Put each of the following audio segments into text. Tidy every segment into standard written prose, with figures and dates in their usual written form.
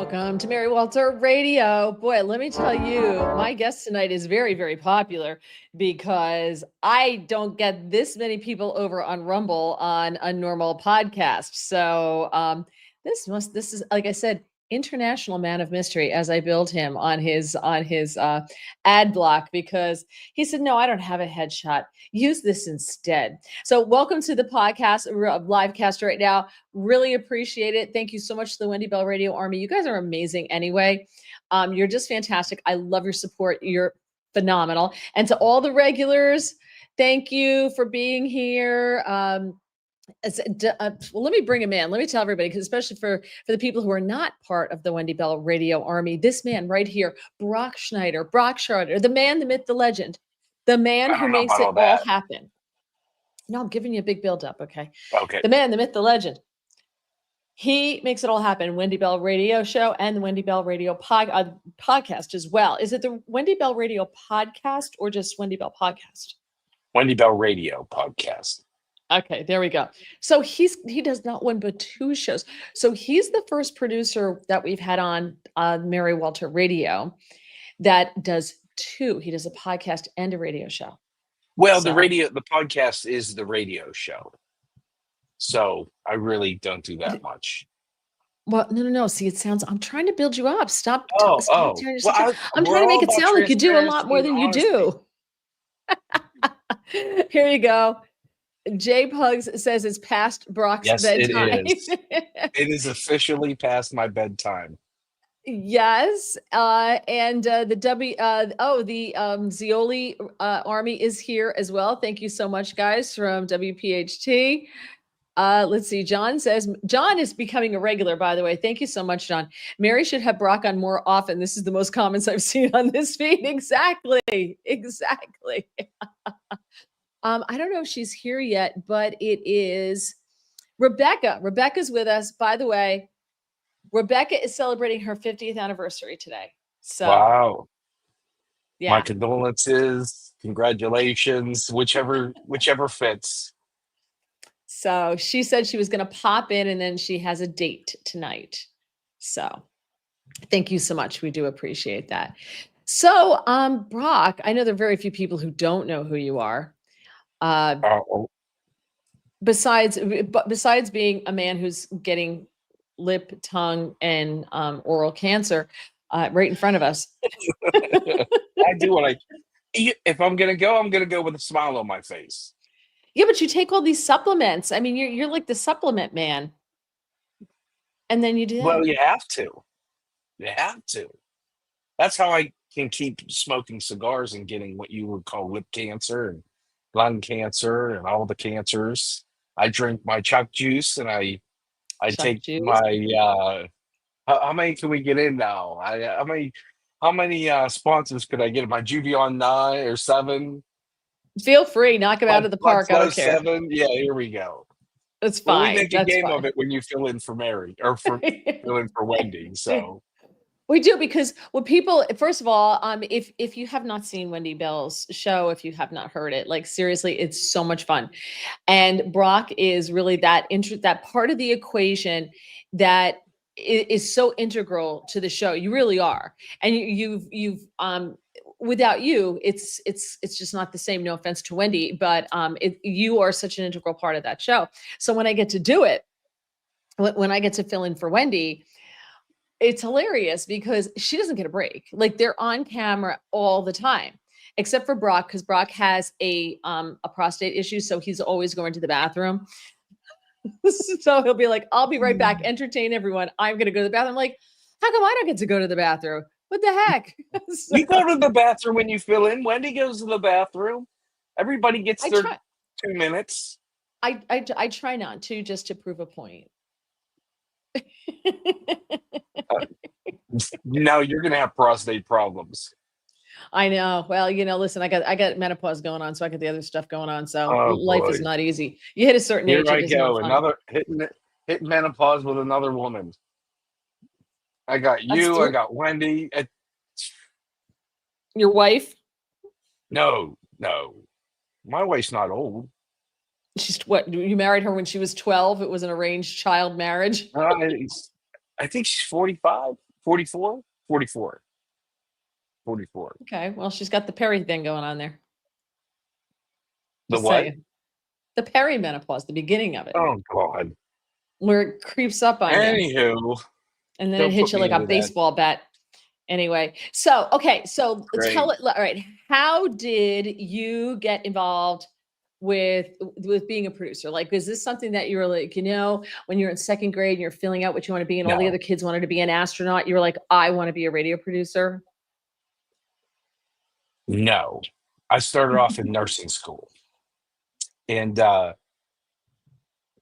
Welcome to Mary Walter Radio. Boy, let me tell you, my guest tonight is very, very popular because I don't get this many people over on Rumble on a normal podcast. So this is, like I said, international man of mystery as I build him on his ad block, because he said, no, I don't have a headshot. Use this instead. So welcome to the podcast, live cast right now. Really appreciate it. Thank you so much to the Wendy Bell Radio Army. You guys are amazing anyway. You're just fantastic. I love your support. You're phenomenal. And to all the regulars, thank you for being here. Well, let me bring him in. Let me tell everybody, because especially for the people who are not part of the Wendy Bell Radio Army, this man right here, Brock Schneider, the man, the myth, the legend, the man I who don't know makes about it all all that. happen. No, I'm giving you a big build up. Okay. Okay. The man, the myth, the legend. He makes it all happen. Wendy Bell Radio Show and the Wendy Bell Radio podcast as well. Is it the Wendy Bell Radio podcast or just Wendy Bell podcast? Wendy Bell Radio podcast. Okay, there we go. So he does not one but two shows. So he's the first producer that we've had on Mary Walter Radio that does two. He does a podcast and a radio show. Well, the podcast is the radio show. So I really don't do that much. Well, no. See, I'm trying to build you up. Stop. Oh. Tearing yourself down. I'm trying to make it sound like you do a lot more than you do. Here you go. Jay Pugs says it's past Brock's bedtime. It is. It is officially past my bedtime. Yes. And the Zioli Army is here as well. Thank you so much, guys, from WPHT. Let's see. John says, John is becoming a regular, by the way. Thank you so much, John. Mary should have Brock on more often. This is the most comments I've seen on this feed. Exactly. I don't know if she's here yet, but it is Rebecca. Rebecca's with us. By the way, Rebecca is celebrating her 50th anniversary today. So, wow. Yeah. My condolences, congratulations, whichever fits. So she said she was going to pop in, and then she has a date tonight. So thank you so much. We do appreciate that. So, Brock, I know there are very few people who don't know who you are. Besides being a man who's getting lip, tongue, and oral cancer right in front of us. I do if I'm gonna go with a smile on my face. Yeah, but you take all these supplements. I mean, you're like the supplement man. And then you do that. Well, you have to. That's how I can keep smoking cigars and getting what you would call lip cancer and lung cancer and all the cancers. I drink my chuck juice, and I take juice. my how many can we get in now? How many sponsors could I get? My Juvion 9 or 7? Feel free, knock them out of the park. I don't care. 7. Yeah, here we go. That's fine. We make a game of it when you fill in for Mary or fill in for Wendy. So we do, because what people, first of all, if you have not seen Wendy Bell's show, if you have not heard it, like seriously, it's so much fun. And Brock is really that part of the equation that is so integral to the show. You really are. And you've without you, it's just not the same. No offense to Wendy, but you are such an integral part of that show. So when I get to do it, when I get to fill in for Wendy, it's hilarious because she doesn't get a break. Like, they're on camera all the time, except for Brock, because Brock has a prostate issue, so he's always going to the bathroom. So he'll be like, "I'll be right back. Entertain everyone. I'm going to go to the bathroom." I'm like, how come I don't get to go to the bathroom? What the heck? So, you go to the bathroom when you fill in. Wendy goes to the bathroom. Everybody gets their 2 minutes. I try not to, just to prove a point. Now you're gonna have prostate problems. I know. Well, listen, I got menopause going on, so I got the other stuff going on. So life is not easy. You hit a certain age. Here I go, another hitting menopause with another woman. I got you. I got Wendy. Your wife? No. My wife's not old. She's what? You married her when she was 12. It was an arranged child marriage. I think she's 45. 44, 44, 44. Okay, well, she's got the peri thing going on there. The Just what? saying. The perimenopause, the beginning of it, Oh God. where it creeps up on you, Anywho, and then it don't hits put you me like a into that. baseball bat. Anyway, so okay, so tell Great. it. All right, how did you get involved with being a producer? Like, is this something that you were like, when you're in second grade and you're filling out what you want to be, and all the No, other kids wanted to be an astronaut, you were like, I want to be a radio producer? no. I started off in nursing school, and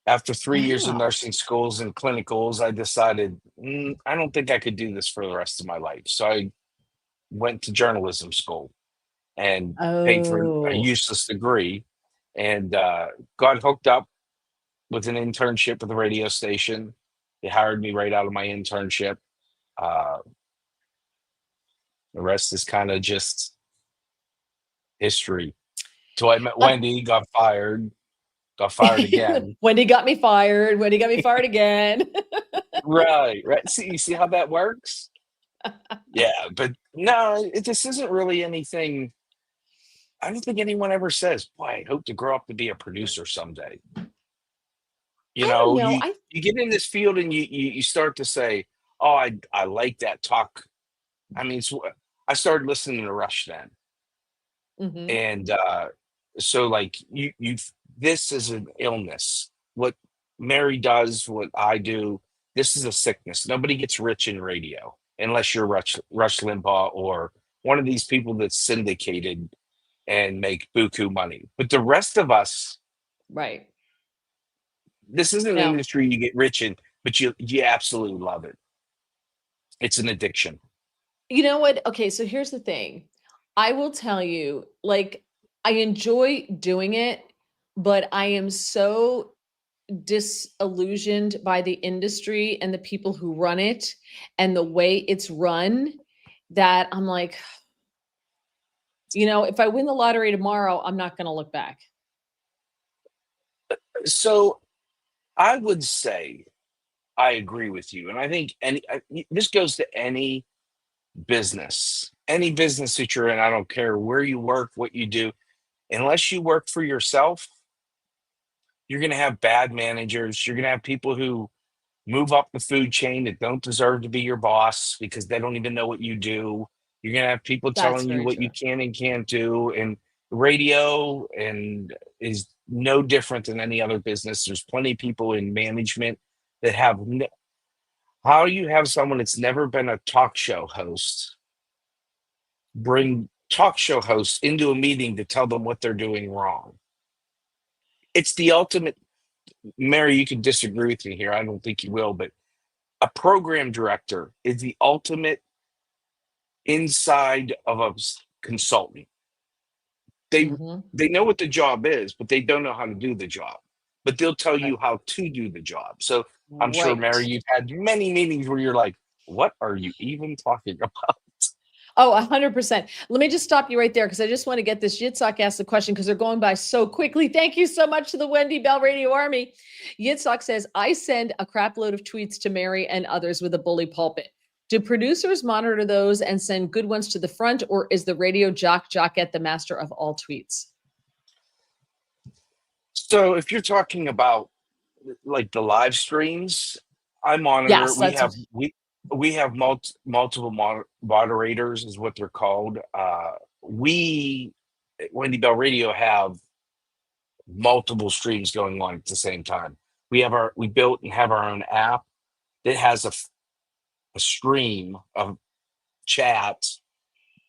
after 3 years of Wow. nursing schools and clinicals, I decided I don't think I could do this for the rest of my life. So I went to journalism school and paid for a Oh, useless degree, and got hooked up with an internship with a radio station. They hired me right out of my internship. Uh, the rest is kind of just history. So I met uh, Wendy, got fired again. Wendy got me fired. Wendy got me fired again. Right, right. See, you see how that works? Yeah, but no, this isn't really anything. I don't think anyone ever says, "Boy, I hope to grow up to be a producer someday." You I don't know, know. you get in this field and you start to say, "Oh, I like that talk." I mean, I started listening to Rush then, Mhm. and so like you this is an illness. What Mary does, what I do, this is a sickness. Nobody gets rich in radio unless you're Rush Limbaugh or one of these people that's syndicated and make buku money. But the rest of us, Right. this isn't an Now, industry you get rich in, but you absolutely love it. It's an addiction. you know what? Okay, so here's the thing. I will tell you, like, I enjoy doing it, but I am so disillusioned by the industry and the people who run it and the way it's run that I'm like, if I win the lottery tomorrow, I'm not going to look back. So I would say I agree with you, and I think this goes to any business that you're in. I don't care where you work, what you do, unless you work for yourself, you're going to have bad managers. You're going to have people who move up the food chain that don't deserve to be your boss because they don't even know what you do. You're going to have people That's telling you very what you true. can and can't do. And radio and is no different than any other business. There's plenty of people in management that have. How do you have someone that's never been a talk show host bring talk show hosts into a meeting to tell them what they're doing wrong? It's the ultimate. Mary, you can disagree with me here. I don't think you will, but a program director is the ultimate inside of a consultant. They Mhm. they know what the job is, but they don't know how to do the job. But they'll tell Right. you how to do the job. So I'm sure, Right. Mary, you've had many meetings where you're like, "What are you even talking about?" Oh, 100%. Let me just stop you right there because I just want to get this. Yitzhak asked the question because they're going by so quickly. Thank you so much to the Wendy Bell Radio Army. Yitzhak says, I send a crap load of tweets to Mary and others with a bully pulpit. Do producers monitor those and send good ones to the front, or is the radio jockette the master of all tweets? So if you're talking about like the live streams, I monitor. Yes, that's what. We have multiple moderators, is what they're called. We at Wendy Bell Radio have multiple streams going on at the same time. We built and have our own app that has a stream of chat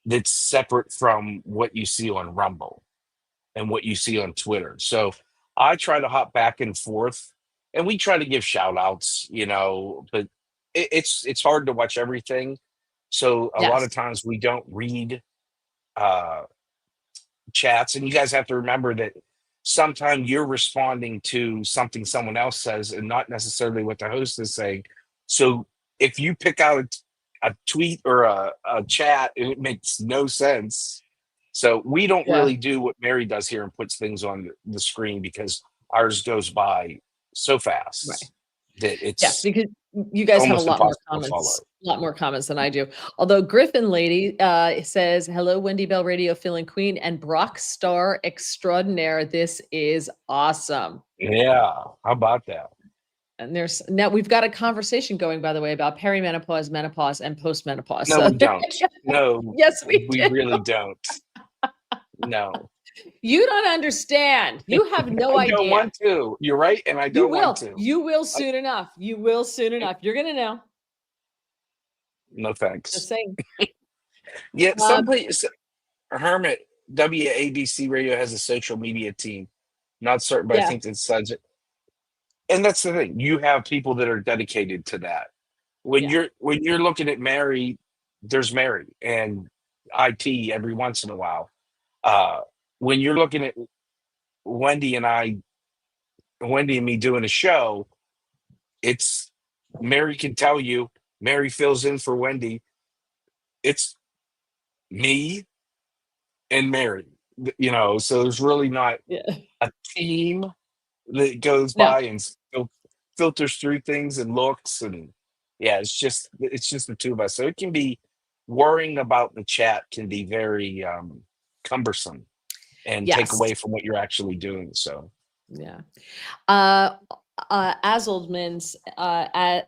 that's separate from what you see on Rumble and what you see on Twitter. So I try to hop back and forth, and we try to give shout outs, but it's hard to watch everything. So a lot Yes. of times we don't read uh, chats, and you guys have to remember that sometimes you're responding to something someone else says and not necessarily what the host is saying. So if you pick out a tweet or a chat and it makes no sense, so we don't Yeah. really do what Mary does here and puts things on the screen because ours goes by so Right. fast that Yes. it's Because You guys have almost impossible to follow. a lot more comments than I do. Although Griffin Lady says, "Hello, Wendy Bell Radio, filling Queen and Brock Star extraordinaire. This is awesome." Yeah, how about that? And there's now we've got a conversation going, by the way, about perimenopause, menopause, and postmenopause. No, So we don't. No, yes, we we do. really don't. No, You don't understand. You have no I don't idea. want to. You're right, and I You don't want will. to. You will soon enough. You will soon enough. You're gonna know. No Just thanks. saying. Yeah, Um, someplace Hermit WABC Radio has a social media team. Not certain, but I yeah, think it's such. And that's the thing. You have people that are dedicated to that. yeah, When you're looking at Mary, there's Mary and IT every once in a while. Uh, when you're looking at Wendy and I, Wendy and me doing a show, it's Mary can tell you. Mary fills in for Wendy. It's me and Mary. So there's really not yeah. a team that goes No, by and filters through things and looks, and yeah, it's just the two of us. So it can be worrying about the chat can be very cumbersome and take yes, away from what you're actually doing. So yeah. Azoldman's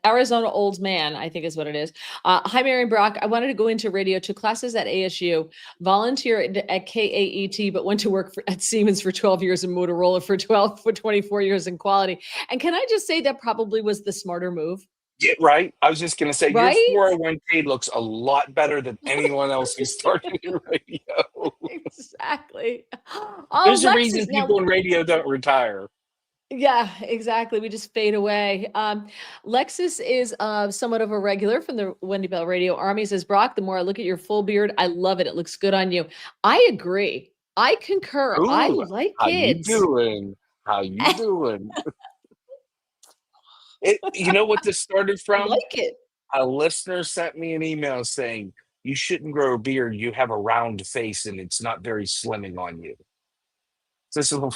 Arizona Old Man, I think is what it is. Hi, Mary and Brock. I wanted to go into radio, took classes at ASU, volunteer at KAET, but went to work at Siemens for 12 years and Motorola for 24 years in quality. And can I just say that probably was the smarter move, yeah, right. I was just gonna say your right? 401k looks a lot better than anyone else who started in radio. Exactly. Oh, There's a reason Lexus. Now, people in radio don't retire. yeah, exactly. We just fade away. Lexus is somewhat of a regular from the Wendy Bell Radio Army. Says, Brock, the more I look at your full beard, I love it. It looks good on you. I agree. I concur. I Ooh, like how you it. doing? How you I doing? You know what this started from? like it. A listener sent me an email saying, "You shouldn't grow a beard. You have a round face and it's not very slimming on you." So,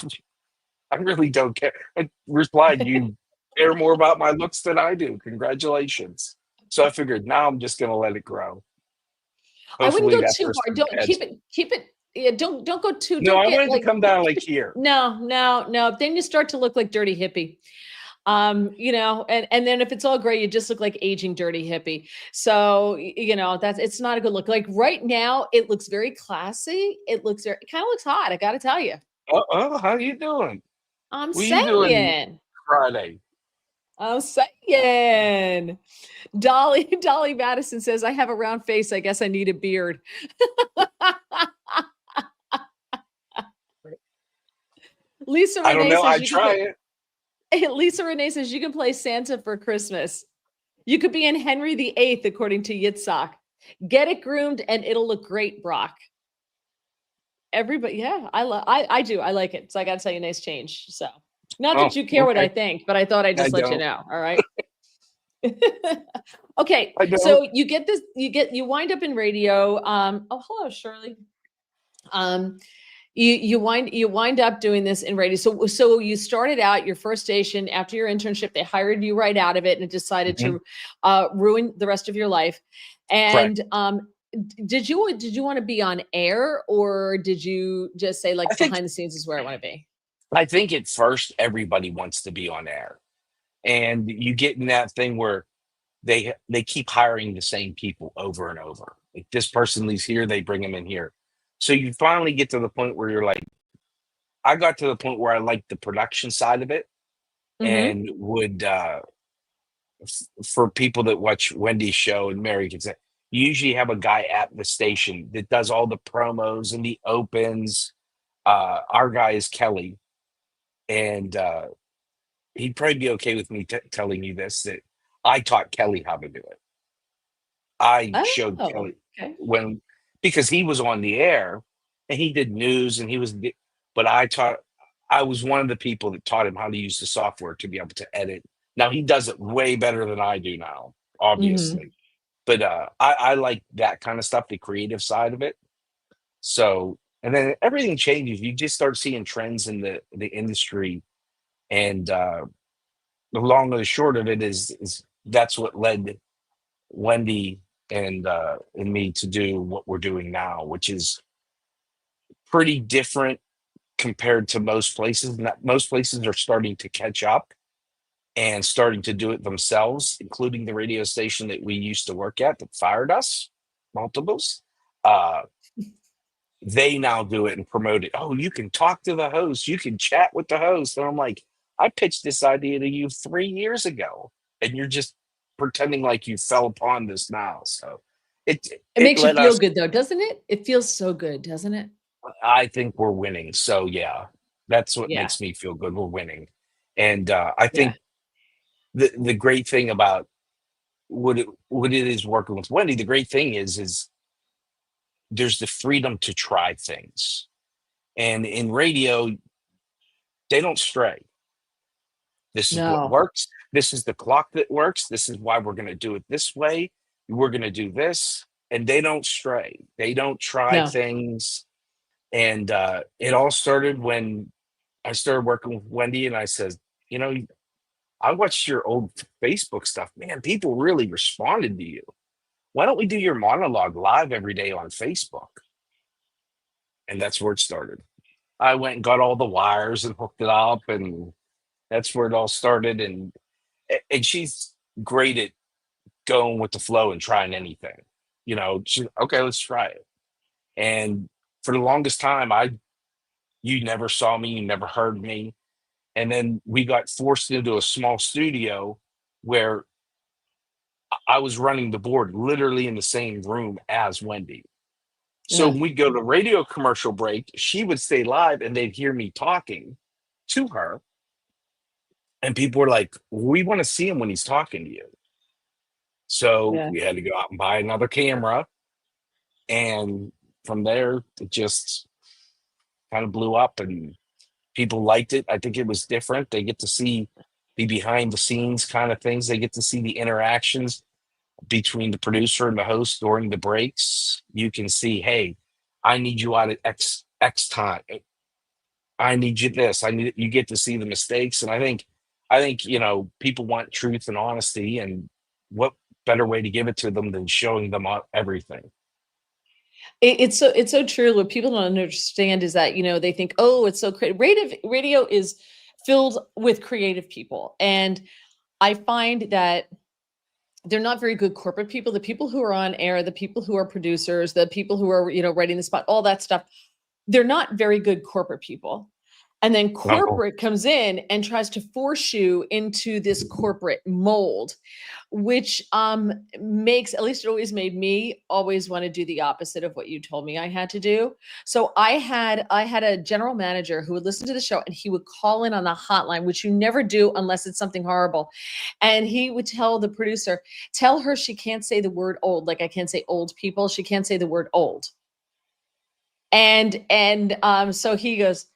I really don't care. I replied, "You care more about my looks than I do. Congratulations." So I figured now I'm just going to let it grow. I wouldn't Hopefully go that too person hard. Don't adds. keep it. Yeah, don't go too. No, Don't I get wanted to like come down like here. no. Then you start to look like dirty hippie. And then if it's all gray, you just look like aging dirty hippie. So that's it's not a good look. Like right now, it looks very classy. It kind of looks hot. I got to tell you. How you doing? I'm What you doing saying. Friday? I'm saying. Dolly Madison says, I have a round face. I guess I need a beard. Lisa I don't Renee know. says I'd you can play. try it. Lisa Renee says you can play Santa for Christmas. You could be in Henry VIII, according to Yitzhak. Get it groomed and it'll look great, Brock. Everybody, yeah, I do. I like it. So I got to tell you, nice change. So not Oh, that you care what I okay. think, but I thought I'd I just let you don't. know. All right. Okay. I don't. So you wind up in radio. Oh, hello, Shirley. Um, you wind up doing this in radio. So you started out your first station after your internship. They hired you right out of it and decided Mhm. to ruin the rest of your life. Correct. And did you want to be on air, or did you just say I like think behind the scenes is where I want to be? I think at first everybody wants to be on air, and you get in that thing where they keep hiring the same people over and over. Like this person leaves here, they bring them in here. So you finally get to the point where you're like, I got to the point where I liked the production side of it, Mm-hmm. and would for people that watch Wendy's show and Mary can say, you usually have a guy at the station that does all the promos and the opens. Our guy is Kelly, and he'd probably be okay with me telling you this, that I taught Kelly how to do it. I showed Oh, Kelly okay. when because he was on the air and he did news and but I was one of the people that taught him how to use the software to be able to edit. Now he does it way better than I do now, Mm-hmm. obviously. But I like that kind of stuff, the creative side of it. So and then everything changes. You just start seeing trends in the industry, and the long or the short of it is that's what led Wendy and me to do what we're doing now, which is pretty different compared to most places. And that most places are starting to catch up and starting to do it themselves, including the radio station that we used to work at that fired us, multiples. Uh, they now do it and promote it. Oh, you can talk to the host, you can chat with the host. And I'm like, I pitched this idea to you 3 years ago, and you're just pretending like you fell upon this now. So it It it makes you let feel us. good though, doesn't it? It feels so good, doesn't it? I think we're winning. So yeah, that's what Yeah. makes me feel good. We're winning, and I Yeah. think the great thing about what it is working with Wendy. The great thing is there's the freedom to try things, and in radio they don't stray. This is what No. works. This is the clock that works. This is why we're going to do it this way. We're going to do this. And they don't stray. They don't try No. things. And it all started when I started working with Wendy and I said, you know, I watched your old Facebook stuff. Man, people really responded to you. Why don't we do your monologue live every day on Facebook? And that's where it started. I went and got all the wires and hooked it up. And that's where it all started. And she's great at going with the flow and trying anything. Okay, let's try it. And for the longest time, you never saw me, you never heard me. And then we got forced into a small studio where I was running the board literally in the same room as Wendy. So Yeah. when we go to radio commercial break, she would stay live and they'd hear me talking to her. And people were like, we want to see him when he's talking to you. So Yeah. we had to go out and buy another camera. And from there, it just kind of blew up and people liked it. I think it was different. They get to see the behind the scenes kind of things. They get to see the interactions between the producer and the host during the breaks. You can see, hey, I need you out at X time. I need you this. You get to see the mistakes. And I think, people want truth and honesty, and what better way to give it to them than showing them everything. It's so true. What people don't understand is that, they think, oh, it's so creative. Radio is filled with creative people. And I find that they're not very good corporate people. The people who are on air, the people who are producers, the people who are, writing the spot, all that stuff, they're not very good corporate people. And then No. corporate comes in and tries to force you into this corporate mold, which makes, at least it always made me always want to do the opposite of what you told me I had to do. So I had a general manager who would listen to the show and he would call in on the hotline, which you never do unless it's something horrible. And he would tell the producer, tell her she can't say the word old. Like I can't say old people. She can't say the word old. And so he goes,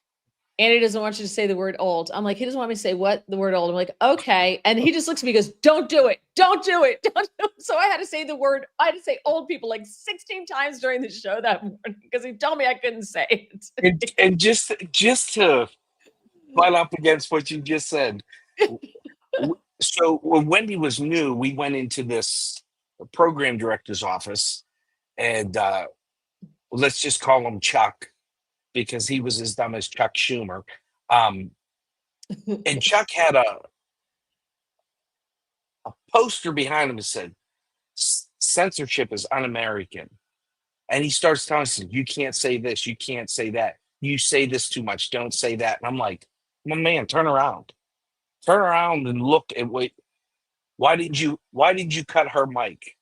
Andy doesn't want you to say the word old. I'm like, he doesn't want me to say what? The word old. I'm like, okay. And he just looks at me and goes, don't do it. Don't do it. Don't do it. So I had to say old people like 16 times during the show that morning because he told me I couldn't say it. And just to butt up against what you just said. So when Wendy was new, we went into this program director's office, and let's just call him Chuck because he was as dumb as Chuck Schumer. Um, and Chuck had a poster behind him that said, censorship is un-American. And he starts telling us, you can't say this, you can't say that. You say this too much, don't say that. And I'm like, my man, turn around. Turn around and look at what. Why did you cut her mic?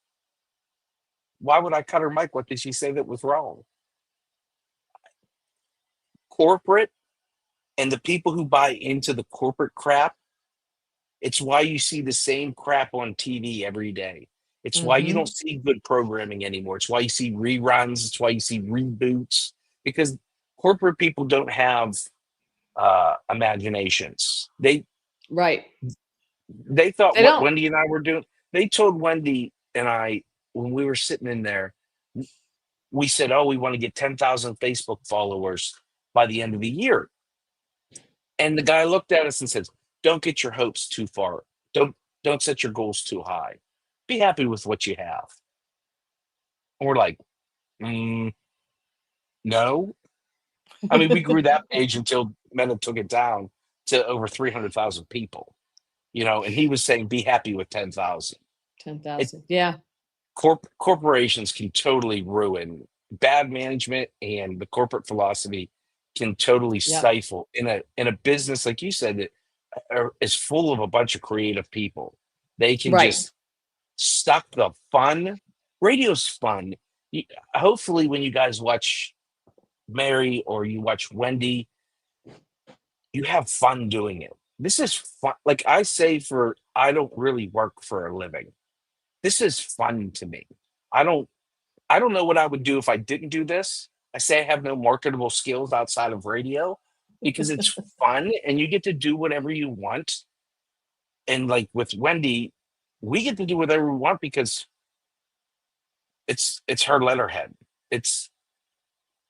Why would I cut her mic? What did she say that was wrong? Corporate and the people who buy into the corporate crap, it's why you see the same crap on TV every day. It's why you don't Mhm. see good programming anymore. It's why you see reruns. It's why you see reboots, because corporate people don't have imaginations. Right. They thought They what don't. Wendy and I were doing. They told Wendy and I when we were sitting in there, we said, "Oh, we want to get 10,000 Facebook followers by the end of the year." And the guy looked at us and says, "Don't get your hopes too far. Don't." Don't set your goals too high. Be happy with what you have. And we're like, mm, no. I mean, we grew that page until Meta took it down to over 300,000 people, and he was saying, be happy with 10,000. It 10,000. Yeah. corporations can totally ruin bad management, and the corporate philosophy can totally Yep. stifle in a business like you said that is full of a bunch of creative people. They can Right. just suck the fun. Radio's fun. You, hopefully, when you guys watch Mary or you watch Wendy, you have fun doing it. This is fun. Like I say, I don't really work for a living. This is fun to me. I don't I don't know what I would do if I didn't do this. I say I have no marketable skills outside of radio because it's fun and you get to do whatever you want. And like with Wendy, we get to do whatever we want because it's her letterhead. It's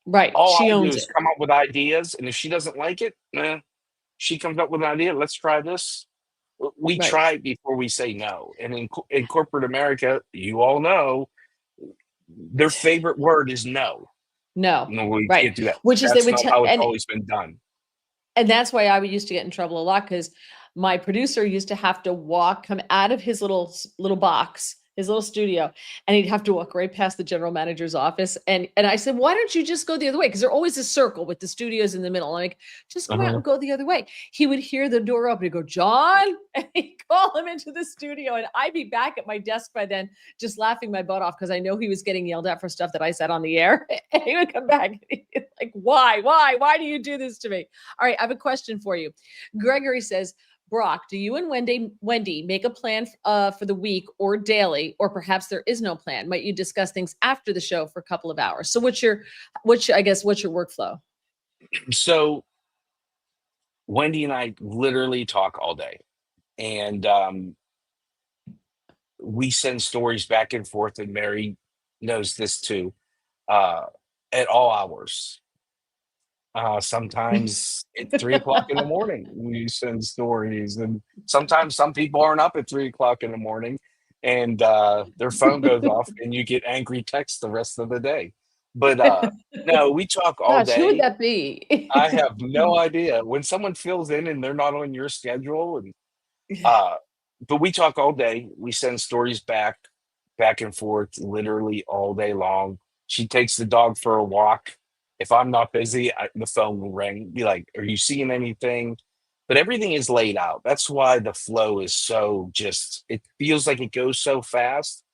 Right. all She I do owns is it. come up with ideas, and if she doesn't like it, she comes up with an idea. Let's try this. We Right. try before we say no. And in corporate America, you all know their favorite word is no. No. No, we Right. can't do that. Which is they That's would not tell, how it's always been done. and that's why I would used to get in trouble a lot because my producer used to have to come out of his little box, his little studio, and he'd have to walk right past the general manager's office. And I said, why don't you just go the other way? Because they're always a circle with the studios in the middle. I'm like, just go out Uh-huh. and go the other way. He would hear the door open and go, John, and he'd call him into the studio. And I'd be back at my desk by then, just laughing my butt off because I know he was getting yelled at for stuff that I said on the air. And he would come back like, why do you do this to me? All right, I have a question for you. Gregory says, Brock, do you and Wendy make a plan for the week or daily, or perhaps there is no plan? Might you discuss things after the show for a couple of hours? So what's your workflow? So Wendy and I literally talk all day, and we send stories back and forth. And Mary knows this too. Uh, at all hours. Sometimes at 3 o'clock in the morning, we send stories, and sometimes some people aren't up at 3 o'clock in the morning, and their phone goes off, and you get angry texts the rest of the day. But no, we talk all Gosh, who would day. that be? I have no idea when someone fills in and they're not on your schedule, and uh, but we talk all day. We send stories back and forth, literally all day long. She takes the dog for a walk. If I'm not busy, the phone will ring. Be like, "Are you seeing anything?" But everything is laid out. That's why the flow is so just. It feels like it goes so fast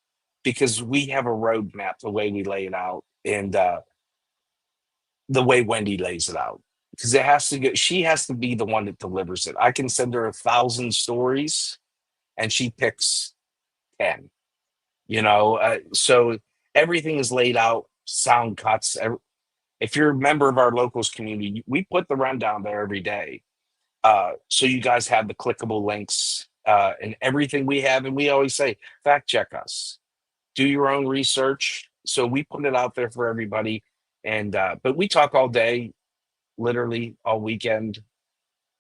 because we have a roadmap the way we lay it out, and the way Wendy lays it out. Because it has to go. She has to be the one that delivers it. I can send her 1,000 stories, and she picks 10. So everything is laid out, sound cuts. If you're a member of our locals community, we put the rundown there every day. So you guys have the clickable links and everything we have. And we always say, fact check us, do your own research. So we put it out there for everybody. And but we talk all day, literally all weekend.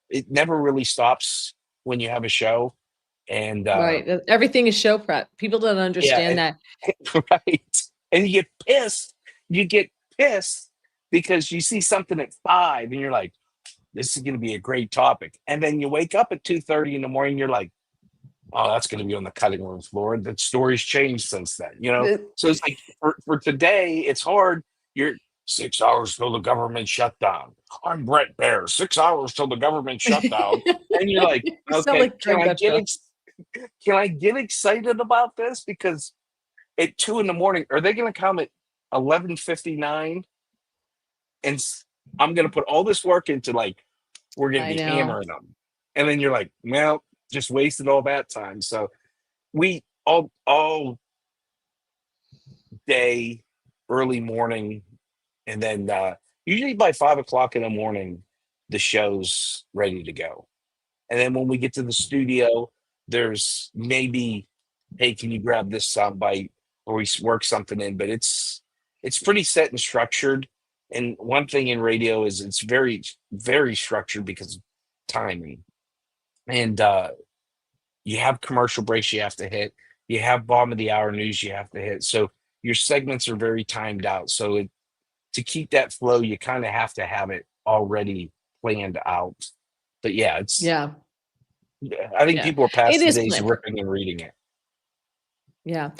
It never really stops when you have a show. And Right. Everything is show prep. People don't understand yeah, that. right. And you get pissed. You get pissed because you see something at 5 and you're like, this is going to be a great topic. And then you wake up at 2:30 in the morning, you're like, oh, that's going to be on the cutting room floor. The story's changed since then. Uh, So it's like for today, it's hard. You're 6 hours till the government shut down. I'm Brett Bear, 6 hours till the government shut down. And you're like, You sound okay, like Craig Buttrell. can I get excited about this? Because at 2 in the morning, are they going to come at 11:59? And I'm going to put all this work into like, we're going to I be know. hammering them. And then you're like, well, just wasted all that time. So we all day, early morning, and then usually by 5 o'clock in the morning, the show's ready to go. And then when we get to the studio, there's maybe, hey, can you grab this soundbite, or we work something in, but it's pretty set and structured. And one thing in radio is it's very, very structured because of timing. And You have commercial breaks you have to hit. You have bottom of the hour news you have to hit. So your segments are very timed out. So to keep that flow, you kind of have to have it already planned out. But yeah, Yeah. I think Yeah. people are past It the is days of planned for. ripping and reading it. Yeah.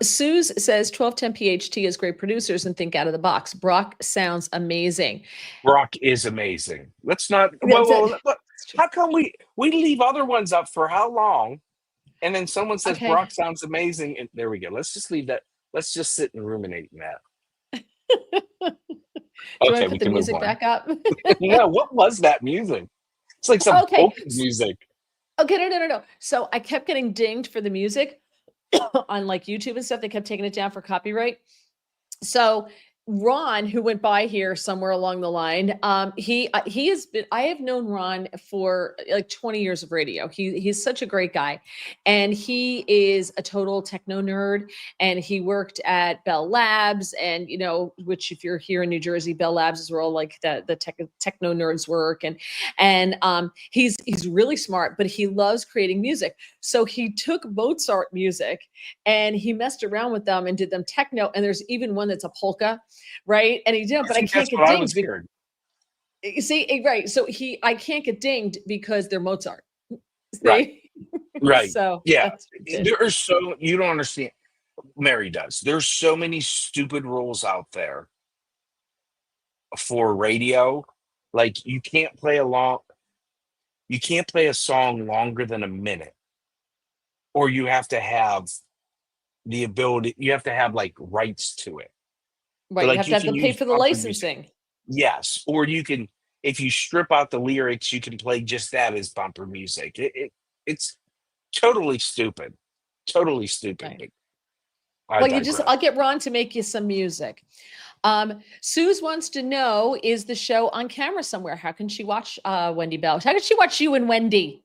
Suze says 1210 PHT is great producers and think out of the box. Brock sounds amazing. Brock is amazing. Let's not. That's it's true. How come we leave other ones up for how long, and then someone says Okay. Brock sounds amazing, and there we go. Let's just leave that. Let's just sit and ruminate in that. Do you want Okay, to we put the can move music on. back up? No, what was that music? It's like some Okay. polka music. Okay, no. So I kept getting dinged for the music on like YouTube and stuff. They kept taking it down for copyright. So Ron, who went by here somewhere along the line, he has been. I have known Ron for like 20 years of radio. He's such a great guy, and he is a total techno nerd. And he worked at Bell Labs, and which if you're here in New Jersey, Bell Labs is where all like the techno nerds work, and he's really smart, but he loves creating music. So he took Mozart music and he messed around with them and did them techno. And there's even one that's a polka, right? And he did, I but I think can't that's get what I was dinged. hearing. You see, right? So I can't get dinged because they're Mozart. Right, See, right. so Yeah, that's what he did. there are so you don't understand. Mary does. There's so many stupid rules out there for radio. Like you can't play a song longer than a minute, or you have to have the ability. You have to have like rights to it. So Right, you like have to you have can to pay use for the bumper music. licensing. Yes, or you can if you strip out the lyrics, you can play just that as bumper music. It's totally stupid. Totally stupid. Right. But I Well, digress. I'll get Ron to make you some music. Suze wants to know, is the show on camera somewhere? How can she watch Wendy Bell? How can she watch you and Wendy?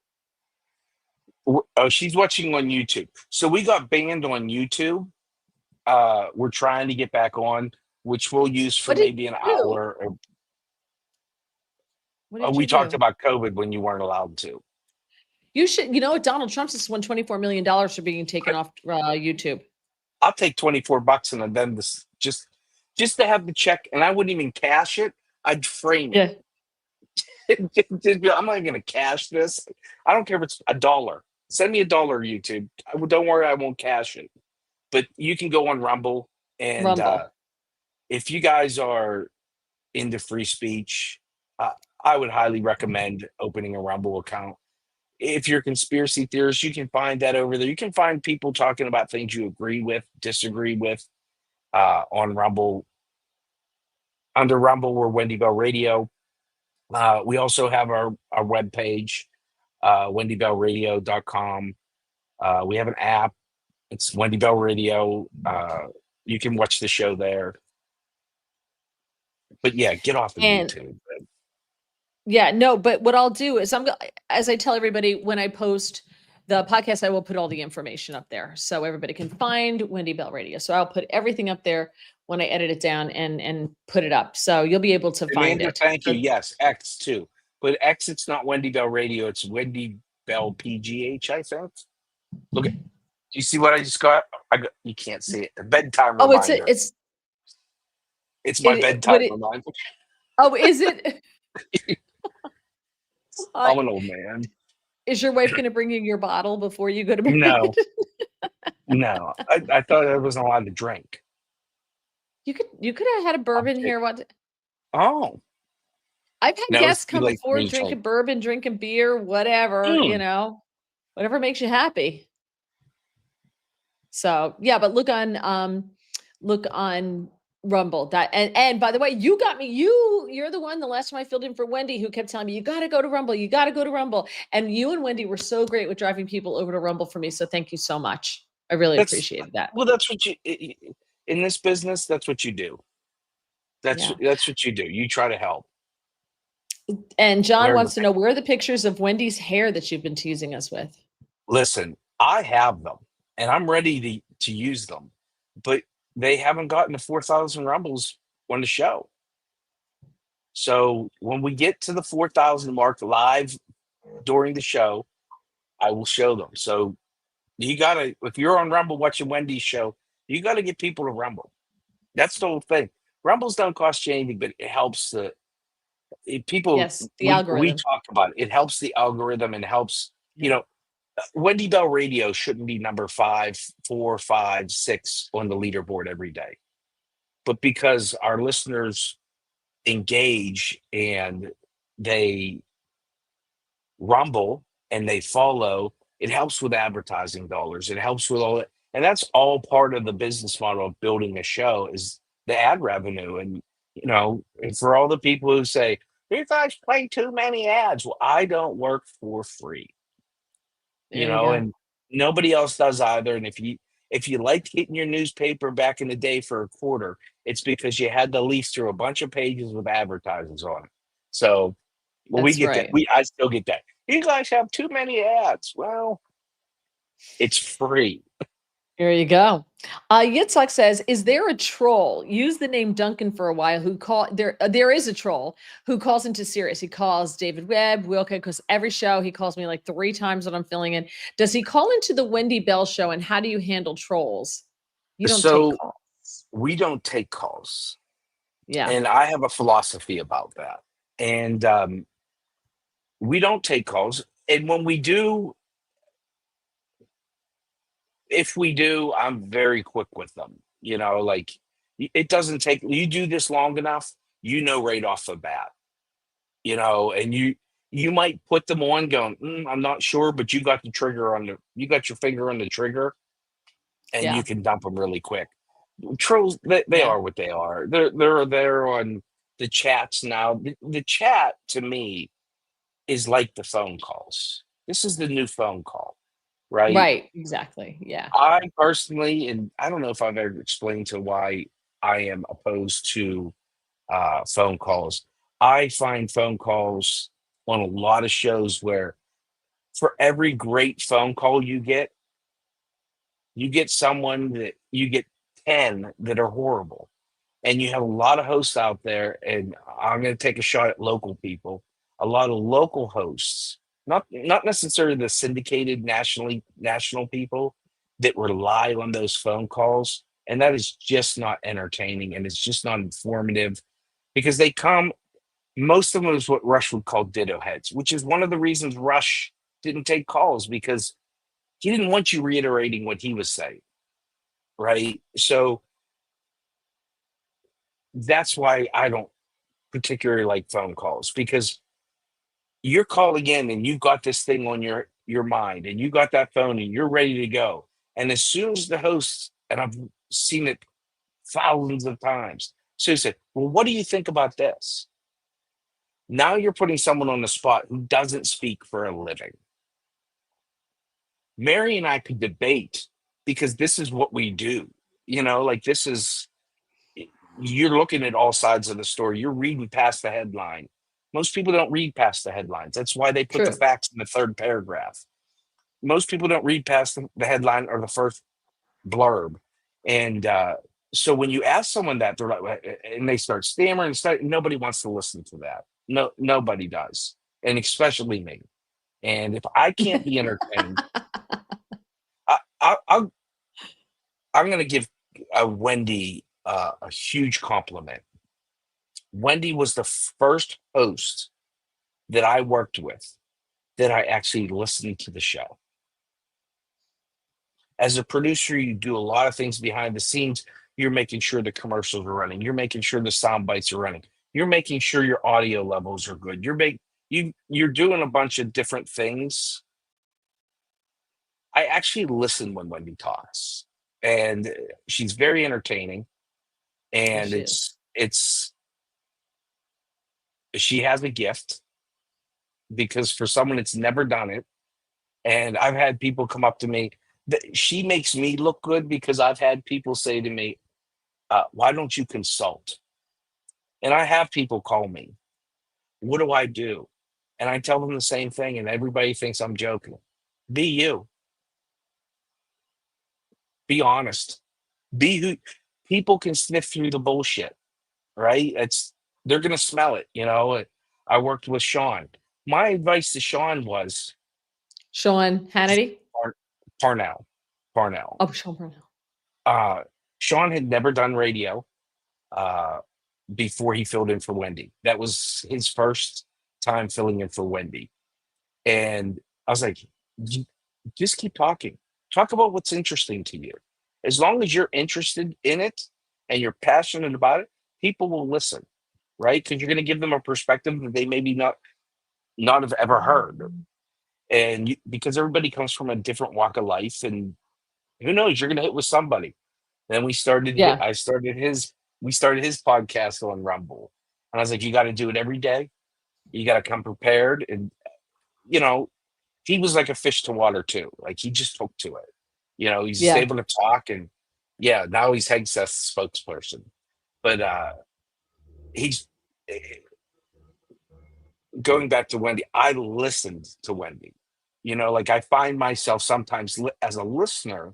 Oh, she's watching on YouTube. So we got banned on YouTube. We're trying to get back on, which we'll use for What did maybe an you do? hour. What did We you talked do? about COVID when you weren't allowed to. You should, what? Donald Trump just won $24 million for being taken off YouTube. I'll take $24 and then this just to have the check, and I wouldn't even cash it. I'd frame it. Yeah. I'm not even gonna cash this. I don't care if it's $1. Send me $1, YouTube. Don't worry, I won't cash it. But you can go on Rumble, and Rumble. if you guys are into free speech, I would highly recommend opening a Rumble account. If you're a conspiracy theorist, you can find that over there. You can find people talking about things you agree with, disagree with, on Rumble. Under Rumble, we're Wendy Bell Radio. We also have our webpage, wendybellradio.com. We have an app. It's Wendy Bell Radio. You can watch the show there. But yeah, get off of And YouTube. yeah, no, but what I'll do is as I tell everybody when I post the podcast, I will put all the information up there so everybody can find Wendy Bell Radio. So I'll put everything up there when I edit it down and put it up. So you'll be able to find Amanda, it. thank you. Yes, X too. But X, it's not Wendy Bell Radio. It's Wendy Bell PGH, I think. Look at, do you see what I just got? You can't see it. A bedtime Oh, reminder. It's my bedtime reminder. Oh, is it? I'm an old man. Is your wife going to bring you your bottle before you go to bed? No, no. I thought I wasn't allowed to drink. You could have had a bourbon here. Oh, I've had no, guests it's too come late for before me to drinking drink. bourbon, drinking beer, whatever, whatever makes you happy. So yeah, but look on Rumble. And by the way, you got me. You're the one the last time I filled in for Wendy who kept telling me, you got to go to Rumble. You got to go to Rumble. And you and Wendy were so great with driving people over to Rumble for me. So thank you so much. I really appreciated that. Well, that's what in this business, that's what you do. That's what you do. You try to help. And John wants to know, where are the pictures of Wendy's hair that you've been teasing us with? Listen, I have them and I'm ready to use them, but they haven't gotten to 4,000 rumbles on the show. So when we get to the 4,000 mark live during the show, I will show them. So you gotta, if you're on Rumble watching Wendy's show, you gotta get people to Rumble. That's the whole thing. Rumbles don't cost you anything, but it helps people. Yes, the We algorithm. talk about it. It helps the algorithm and helps. Yeah. Wendy Bell Radio shouldn't be number 5, 4, 5, 6 on the leaderboard every day, but because our listeners engage and they rumble and they follow, it helps with advertising dollars. It helps with all that. And that's all part of the business model of building a show is the ad revenue. And for all the people who say, you guys play too many ads. Well, I don't work for free, There you go. and nobody else does either. And if you liked getting your newspaper back in the day for a quarter, it's because you had to leaf through a bunch of pages with advertisements on it. So well, we That's get that. right. I still get that. You guys have too many ads. Well, it's free. There you go. Yitzhak says, "Is there a troll? Use the name Duncan for a while. Who call there? There is a troll who calls into Sirius. He calls David Webb, Wilke, because every show he calls me like 3 times when I'm filling in. Does he call into the Wendy Bell show? And how do you handle trolls? You don't take So calls. we don't take calls, Yeah. and I have a philosophy about that. And we don't take calls. And when we do, if we do, I'm very quick with them. Like it doesn't take. You do this long enough, right off the bat. And you might put them on going, I'm not sure, but you got your finger on the trigger and you Yeah. can dump them really quick. Trolls, they Yeah. are what they are. They're there on the chats now. The chat to me is like the phone calls. This is the new phone call, right? Right. Exactly. Yeah. I personally, and I don't know if I've ever explained to why I am opposed to phone calls. I find phone calls on a lot of shows where for every great phone call you get someone that you get 10 that are horrible. And you have a lot of hosts out there, and I'm going to take a shot at local people. A lot of local hosts, not necessarily the syndicated national people that rely on those phone calls, and that is just not entertaining, and it's just not informative because they come. Most of them is what Rush would call ditto heads, which is one of the reasons Rush didn't take calls because he didn't want you reiterating what he was saying, right? So that's why I don't particularly like phone calls because you're calling in and you've got this thing on your mind and you got that phone and you're ready to go. And as soon as the host, and I've seen it thousands of times, so he said, well, what do you think about this? Now you're putting someone on the spot who doesn't speak for a living. Mary and I could debate because this is what we do. Like this is, you're looking at all sides of the story. You're reading past the headline. Most people don't read past the headlines. That's why they put the True. facts in the third paragraph. Most people don't read past the headline or the first blurb. And so when you ask someone that, they're like, and they start stammering, nobody wants to listen to that. No, nobody does. And especially me. And if I can't be entertained, I'm going to give Wendy a huge compliment. Wendy was the first host that I worked with that I actually listened to the show. As a producer, you do a lot of things behind the scenes. You're making sure the commercials are running. You're making sure the sound bites are running. You're making sure your audio levels are good. You're doing a bunch of different things. I actually listen when Wendy talks, and she's very entertaining. Yes, And she is. it's she has a gift because for someone that's never done it, and I've had people come up to me that she makes me look good because I've had people say to me, why don't you consult? And I have people call me, what do I do? And I tell them the same thing, and everybody thinks I'm joking. Be you, be honest, be who. People can sniff through the bullshit, right? They're gonna smell it. I worked with Sean. My advice to Sean was Sean Hannity. Par- Parnell. Parnell. Oh, Sean Parnell. Uh, Sean had never done radio uh, before he filled in for Wendy. That was his first time filling in for Wendy. And I was like, "You- just keep talking. Talk about what's interesting to you. As long as you're interested in it and you're passionate about it, people will listen, right? Because you're going to give them a perspective that they maybe not have ever heard. And because everybody comes from a different walk of life, and who knows, you're going to hit with somebody. Then Yeah. we started his podcast on Rumble. And I was like, you got to do it every day. You got to come prepared. And, you know, he was like a fish to water too. Like he just took to it. He's just Yeah. able to talk, and yeah, now he's Hegseth's spokesperson. But he's going back to Wendy. I listened to Wendy. Like I find myself sometimes as a listener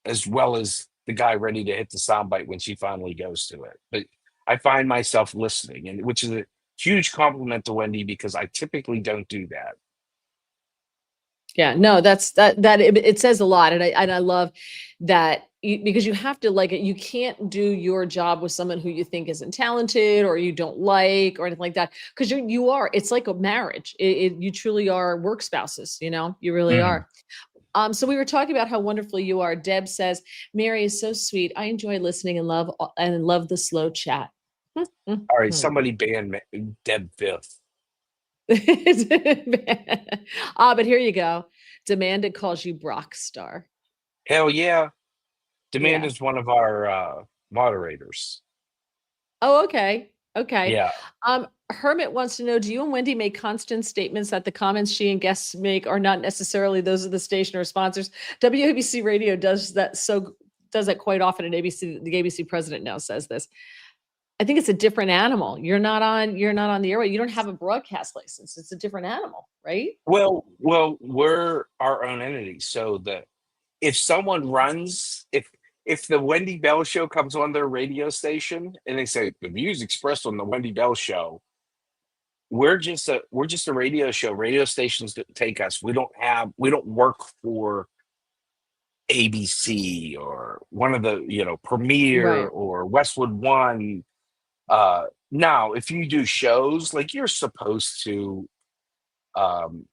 as well as the guy ready to hit the soundbite when she finally goes to it. But I find myself listening, and which is a huge compliment to Wendy because I typically don't do that. Yeah, no, it says a lot. And I love that because you have to like it. You can't do your job with someone who you think isn't talented or you don't like or anything like that. Because it's like a marriage. You truly are work spouses, you really Mhm. are. So we were talking about how wonderful you are. Deb says, Mary is so sweet. I enjoy listening and love the slow chat. All right, somebody ban Deb Fifth. But here you go. Demanda calls you Brock Star. Hell yeah. Demand Yeah. is one of our moderators. Oh, okay. Okay. Yeah. Hermit wants to know, do you and Wendy make constant statements that the comments she and guests make are not necessarily those of the station or sponsors? WABC Radio does that quite often, and ABC, the ABC president now says this. I think it's a different animal. You're not on the airway. You don't have a broadcast license. It's a different animal, right? Well, we're our own entity. So if someone runs, if the Wendy Bell show comes on their radio station and they say the views expressed on the Wendy Bell show, we're just a radio show. Radio stations that take us. We don't work for ABC or one of the Premiere Right. or Westwood One. Now, if you do shows, like you're supposed to, um,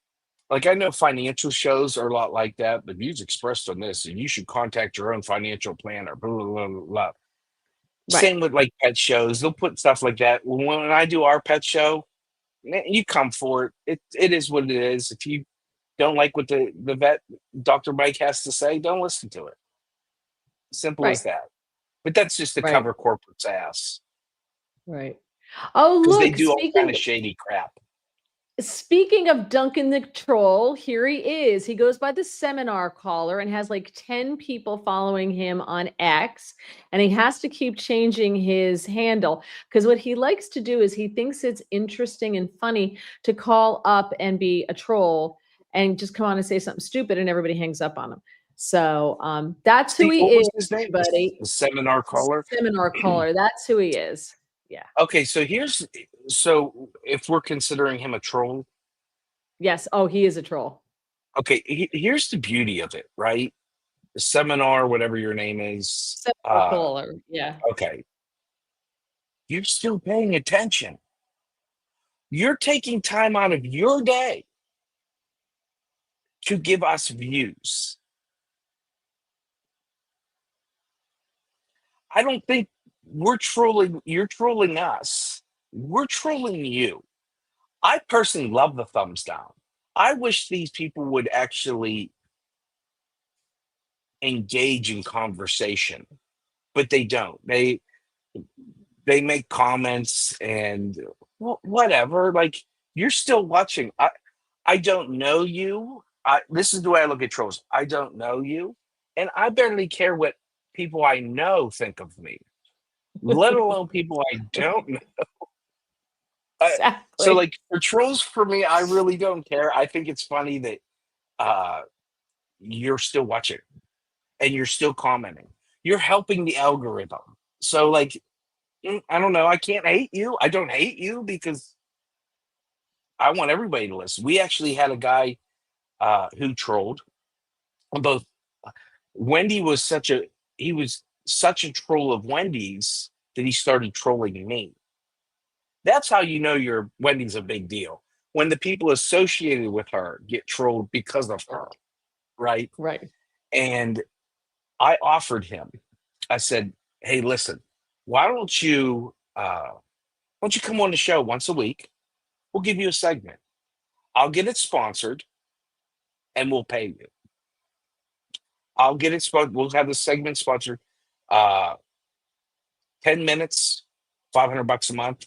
like I know financial shows are a lot like that. The views expressed on this, and you should contact your own financial planner. Blah blah blah. Blah. Blah. Right. Same with like pet shows. They'll put stuff like that. When I do our pet show, you come for it. It is what it is. If you don't like what the vet Dr. Mike has to say, don't listen to it. Simple as Right. that. But that's just to Right. cover corporate's ass Right. Oh, because they look, do all kind of shady crap. speaking of Duncan the Troll, here he is. He goes by the Seminar Caller and has like 10 people following him on X. And he has to keep changing his handle because what he likes to do is he thinks it's interesting and funny to call up and be a troll and just come on and say something stupid and everybody hangs up on him. So that's who Steve, he what was is, his name? everybody. The seminar caller. Seminar Caller. That's who he is. Yeah. Okay, so if we're considering him a troll, Yes. Oh, he is a troll. okay, here's the beauty of it, right? The seminar, whatever your name is, Seminar Caller. Yeah. okay, you're still paying attention. You're taking time out of your day to give us views. I don't think you're trolling us. We're trolling you. I personally love the thumbs down. I wish these people would actually engage in conversation, but they don't. They make comments and whatever. Like you're still watching. I don't know you. This is the way I look at trolls. I don't know you, and I barely care what people I know think of me, let alone people I don't know. So, Exactly. like for trolls, for me, I really don't care. I think it's funny that uh, you're still watching and you're still commenting. You're helping the algorithm. So, like, I don't know. I can't hate you. I don't hate you because I want everybody to listen. We actually had a guy who trolled on both. Wendy was he was such a troll of Wendy's that he started trolling me. That's how you know your Wendy's a big deal. When the people associated with her get trolled because of her, right? Right. And I offered him, I said, hey, listen, why don't you come on the show once a week? We'll give you a segment. I'll get it sponsored and we'll pay you. I'll get it sponsored. We'll have the segment sponsored. 10 minutes, $500 a month.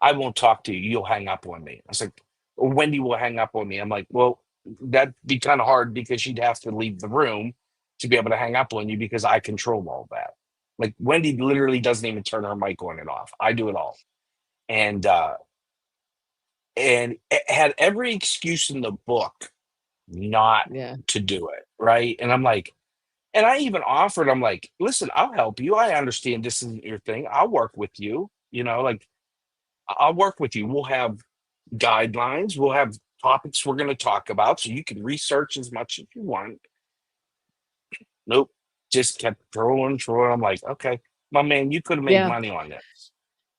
I won't talk to you. You'll hang up on me. I was like, or Wendy will hang up on me. I'm like, well, that'd be kind of hard because she'd have to leave the room to be able to hang up on you because I control all that. Like Wendy literally doesn't even turn her mic on and off. I do it all. And it had every excuse in the book not Yeah. to do it. Right. And I'm like, and I even offered, I'm like, listen, I'll help you. I understand this isn't your thing. I'll work with you. Like I'll work with you. We'll have guidelines. We'll have topics we're going to talk about so you can research as much as you want. Nope. Just kept trolling. I'm like, okay, my man, you could have made money on this.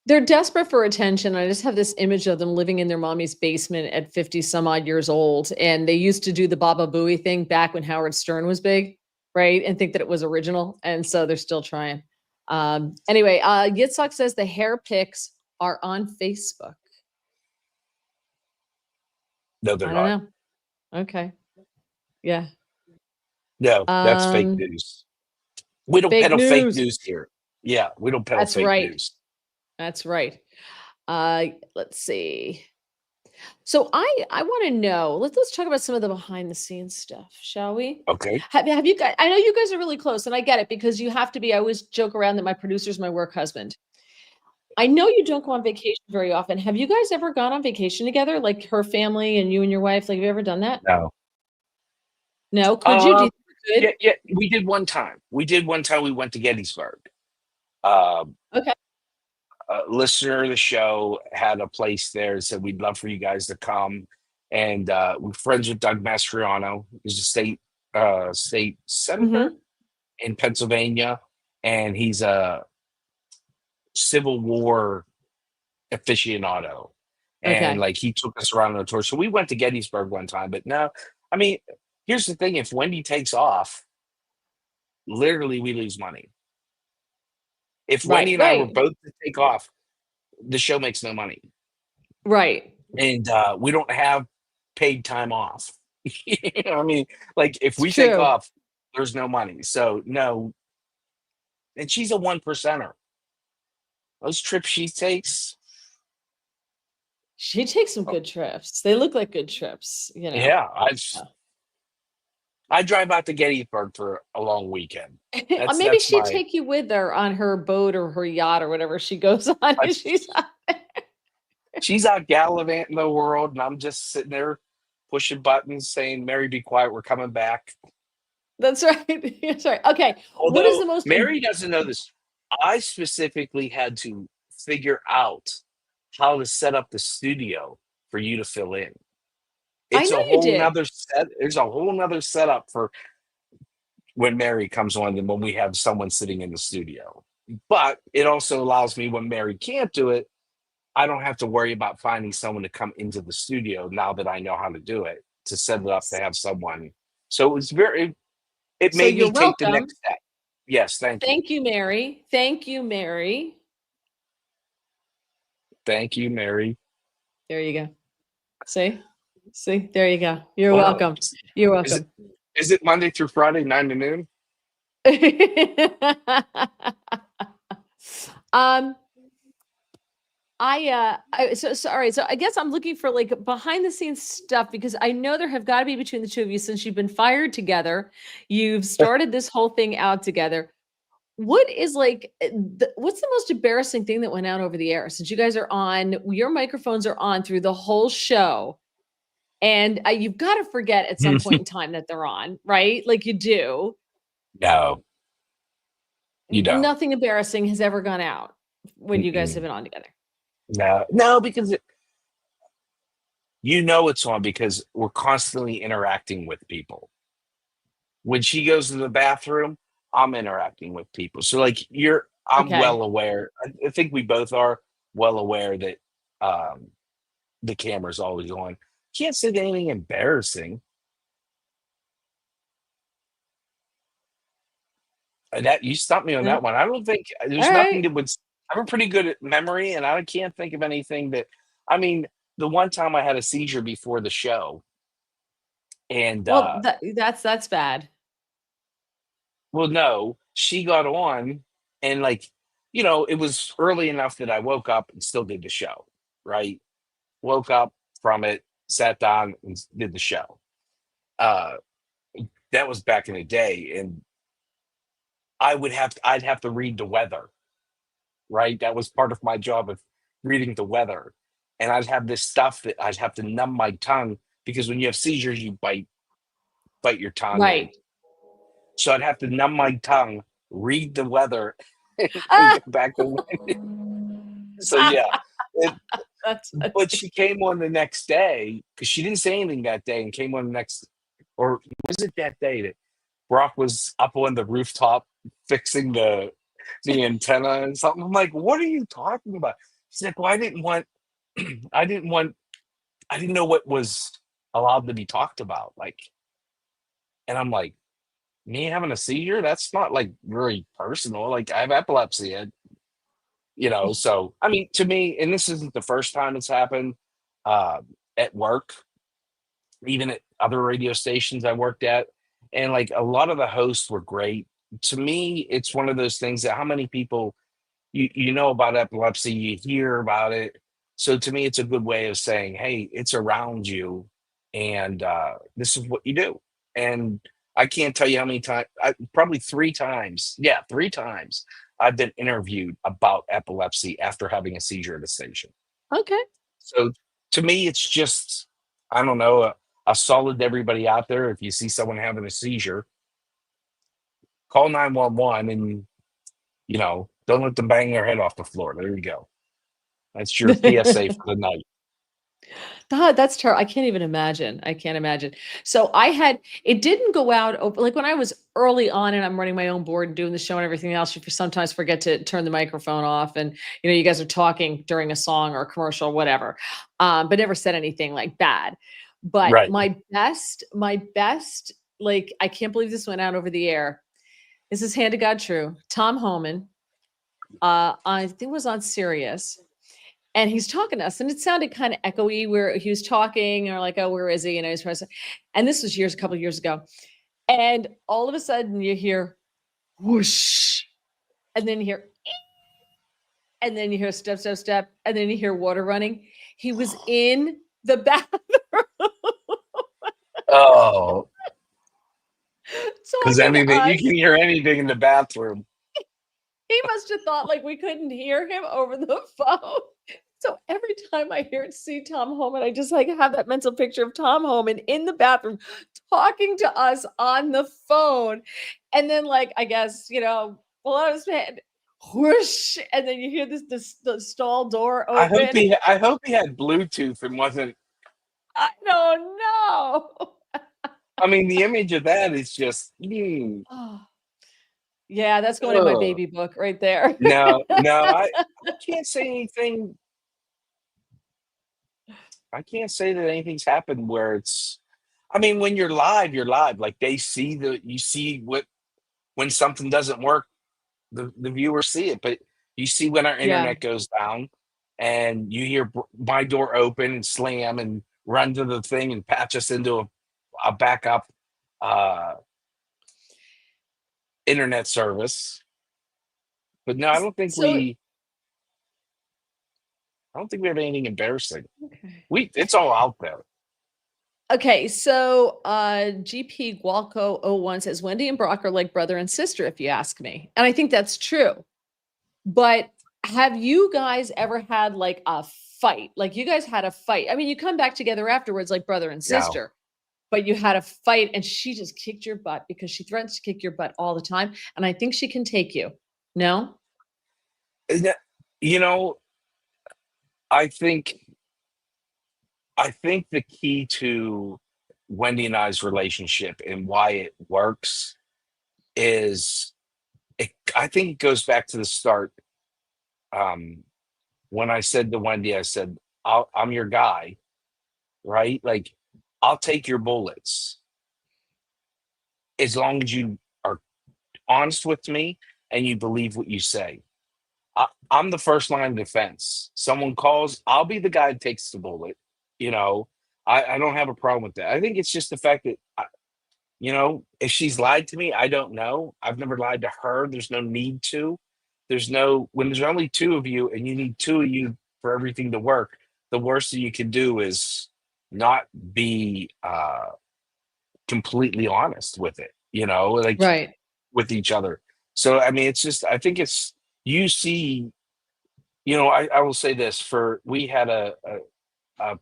They're desperate for attention. I just have this image of them living in their mommy's basement at 50 some odd years old. And they used to do the Baba Booey thing back when Howard Stern was big, right? And think that it was original. And so they're still trying. Anyway, Yitzhak says the hair pics are on Facebook. No, they're I not. don't know. Okay. Yeah. No, that's fake news. We don't peddle fake news here. Yeah, we don't peddle fake news. That's right. Let's see. So I want to know, let's talk about some of the behind the scenes stuff, shall we? Okay. Have you guys, I know you guys are really close and I get it because you have to be, I always joke around that my producer's my work husband. I know you don't go on vacation very often. Have you guys ever gone on vacation together? Like her family and you and your wife? Like, have you ever done that? No. No? Could you? Do you think you could? Yeah, we did one time. We went to Gettysburg. Okay. A listener of the show had a place there and said, we'd love for you guys to come. And we're friends with Doug Mastriano, who's a state senator in Pennsylvania. And he's a Civil War aficionado. And like he took us around on a tour. So we went to Gettysburg one time. But no, I mean, here's the thing. If Wendy takes off, literally we lose money. If Wendy and I were both to take off, the show makes no money. Right. And we don't have paid time off. You know what I mean? Like if we take off, there's no money. So no. And she's a 1%er. Those trips she takes. She takes some good trips. They look like good trips, you know. Yeah. I drive out to Gettysburg for a long weekend. Maybe she'd take you with her on her boat or her yacht or whatever she goes on. She's out gallivanting the world, and I'm just sitting there pushing buttons saying, Mary, be quiet. We're coming back. That's right. That's right. Okay. Although, what is the most... Mary doesn't know this. I specifically had to figure out how to set up the studio for you to fill in. It's a whole nother set. There's a whole nother setup for when Mary comes on than when we have someone sitting in the studio. But it also allows me, when Mary can't do it, I don't have to worry about finding someone to come into the studio now that I know how to do it, to set it up to have someone. So it made me take the next step. Yes, thank you. Thank you, Mary. Thank you, Mary. Thank you, Mary. There you go. See, there you go. You're welcome. You're welcome. Is it Monday through Friday, 9 to noon? Sorry. So I guess I'm looking for like behind the scenes stuff because I know there have got to be between the two of you since you've been fired together. You've started this whole thing out together. What is like, what's the most embarrassing thing that went out over the air since you guys are on, your microphones are on through the whole show? And you've got to forget at some point in time that they're on, right? Like you do. No. You don't. Nothing embarrassing has ever gone out when you guys have been on together. No, because You know it's on because we're constantly interacting with people. When she goes to the bathroom, I'm interacting with people. So like I'm Okay. well aware. I think we both are well aware that um the camera's always on. Can't say anything embarrassing. That you stumped me on No. that one. I don't think All there's nothing right. that would. I'm a pretty good at memory, and I can't think of anything that. I mean, the one time I had a seizure before the show, and Well, that's bad. well, no, she got on, and like, it was early enough that I woke up and still did the show. Right, woke up from it, sat down, and did the show. Uh, that was back in the day, and I'd have to read the weather. Right? That was part of my job of reading the weather. And I'd have this stuff that I'd have to numb my tongue because when you have seizures, you bite your tongue. And Right. so I'd have to numb my tongue, read the weather, and Ah! get back to so yeah. It, but That's she came on the next day because she didn't say anything that day and came on the next, or was it that day that Brock was up on the rooftop fixing the antenna and something? I'm like, what are you talking about? She's like, well, I didn't want, I didn't know what was allowed to be talked about. Like, and I'm like, me having a seizure? That's not like very personal. Like, I have epilepsy, so I mean, to me, and this isn't the first time it's happened uh, at work, even at other radio stations I worked at. And like a lot of the hosts were great. To me, it's one of those things that how many people you know about epilepsy, you hear about it. So to me, it's a good way of saying, hey, it's around you, and this is what you do. And I can't tell you how many times, probably 3 times. Yeah, 3 times I've been interviewed about epilepsy after having a seizure at a station. okay. So to me, it's just, I don't know, a solid to everybody out there. If you see someone having a seizure, call 911 and, don't let them bang their head off the floor. There you go. That's your PSA for the night. God, that's terrible. I can't even imagine. I can't imagine. So it didn't go out like when I was early on and I'm running my own board and doing the show and everything else, you sometimes forget to turn the microphone off and you guys are talking during a song or a commercial or whatever. But never said anything like bad. But Right. my best, like I can't believe this went out over the air. This is hand to God true. Tom Homan, I think was on Sirius and he's talking to us, and it sounded kind of echoey where he was talking, or like, "Oh, where is he?" He's present. And this was a couple of years ago. And all of a sudden, you hear whoosh, and then you hear, and then you hear step, step, step, and then you hear water running. He was in the bathroom Oh, because talking to anything you us. can hear anything in the bathroom. He must have thought like we couldn't hear him over the phone. So every time I see Tom Homan, I just like have that mental picture of Tom Homan in the bathroom talking to us on the phone. And then like I guess, pull out his hand, whoosh, and then you hear the stall door open. I hope he had Bluetooth and wasn't. I don't know. I mean, the image of that is just. Oh, yeah, that's going in my Ugh. baby book right there. No, no, I can't say anything. I can't say that anything's happened where it's. I mean, when you're live, you're live. Like you see when something doesn't work, the viewers see it, but you see when our Yeah. internet goes down and you hear my door open and slam and run to the thing and patch us into a backup uh, internet service. But no, So I don't think we have anything embarrassing. okay. It's all out there. Okay, so GP Gualco 01 says Wendy and Brock are like brother and sister, if you ask me. And I think that's true. But have you guys ever had like a fight? Like you guys had a fight. I mean, you come back together afterwards like brother and No, sister, but you had a fight and she just kicked your butt because she threatens to kick your butt all the time. And I think she can take you. No? And you know, I think I think the key to Wendy and I's relationship and why it works is I think it goes back to the start. Um, when I said to Wendy, I said, I'm your guy, right? Like, I'll take your bullets as long as you are honest with me and you believe what you say. I'm the first line of defense. Someone calls, I'll be the guy that takes the bullet. You know, I don't have a problem with that. I think it's just the fact that, if she's lied to me, I don't know. I've never lied to her. There's no need to. When there's only two of you and you need two of you for everything to work, the worst that you can do is not be completely honest with it, like Right. with each other. So, I mean, it's just, I think you see, I will say this we had a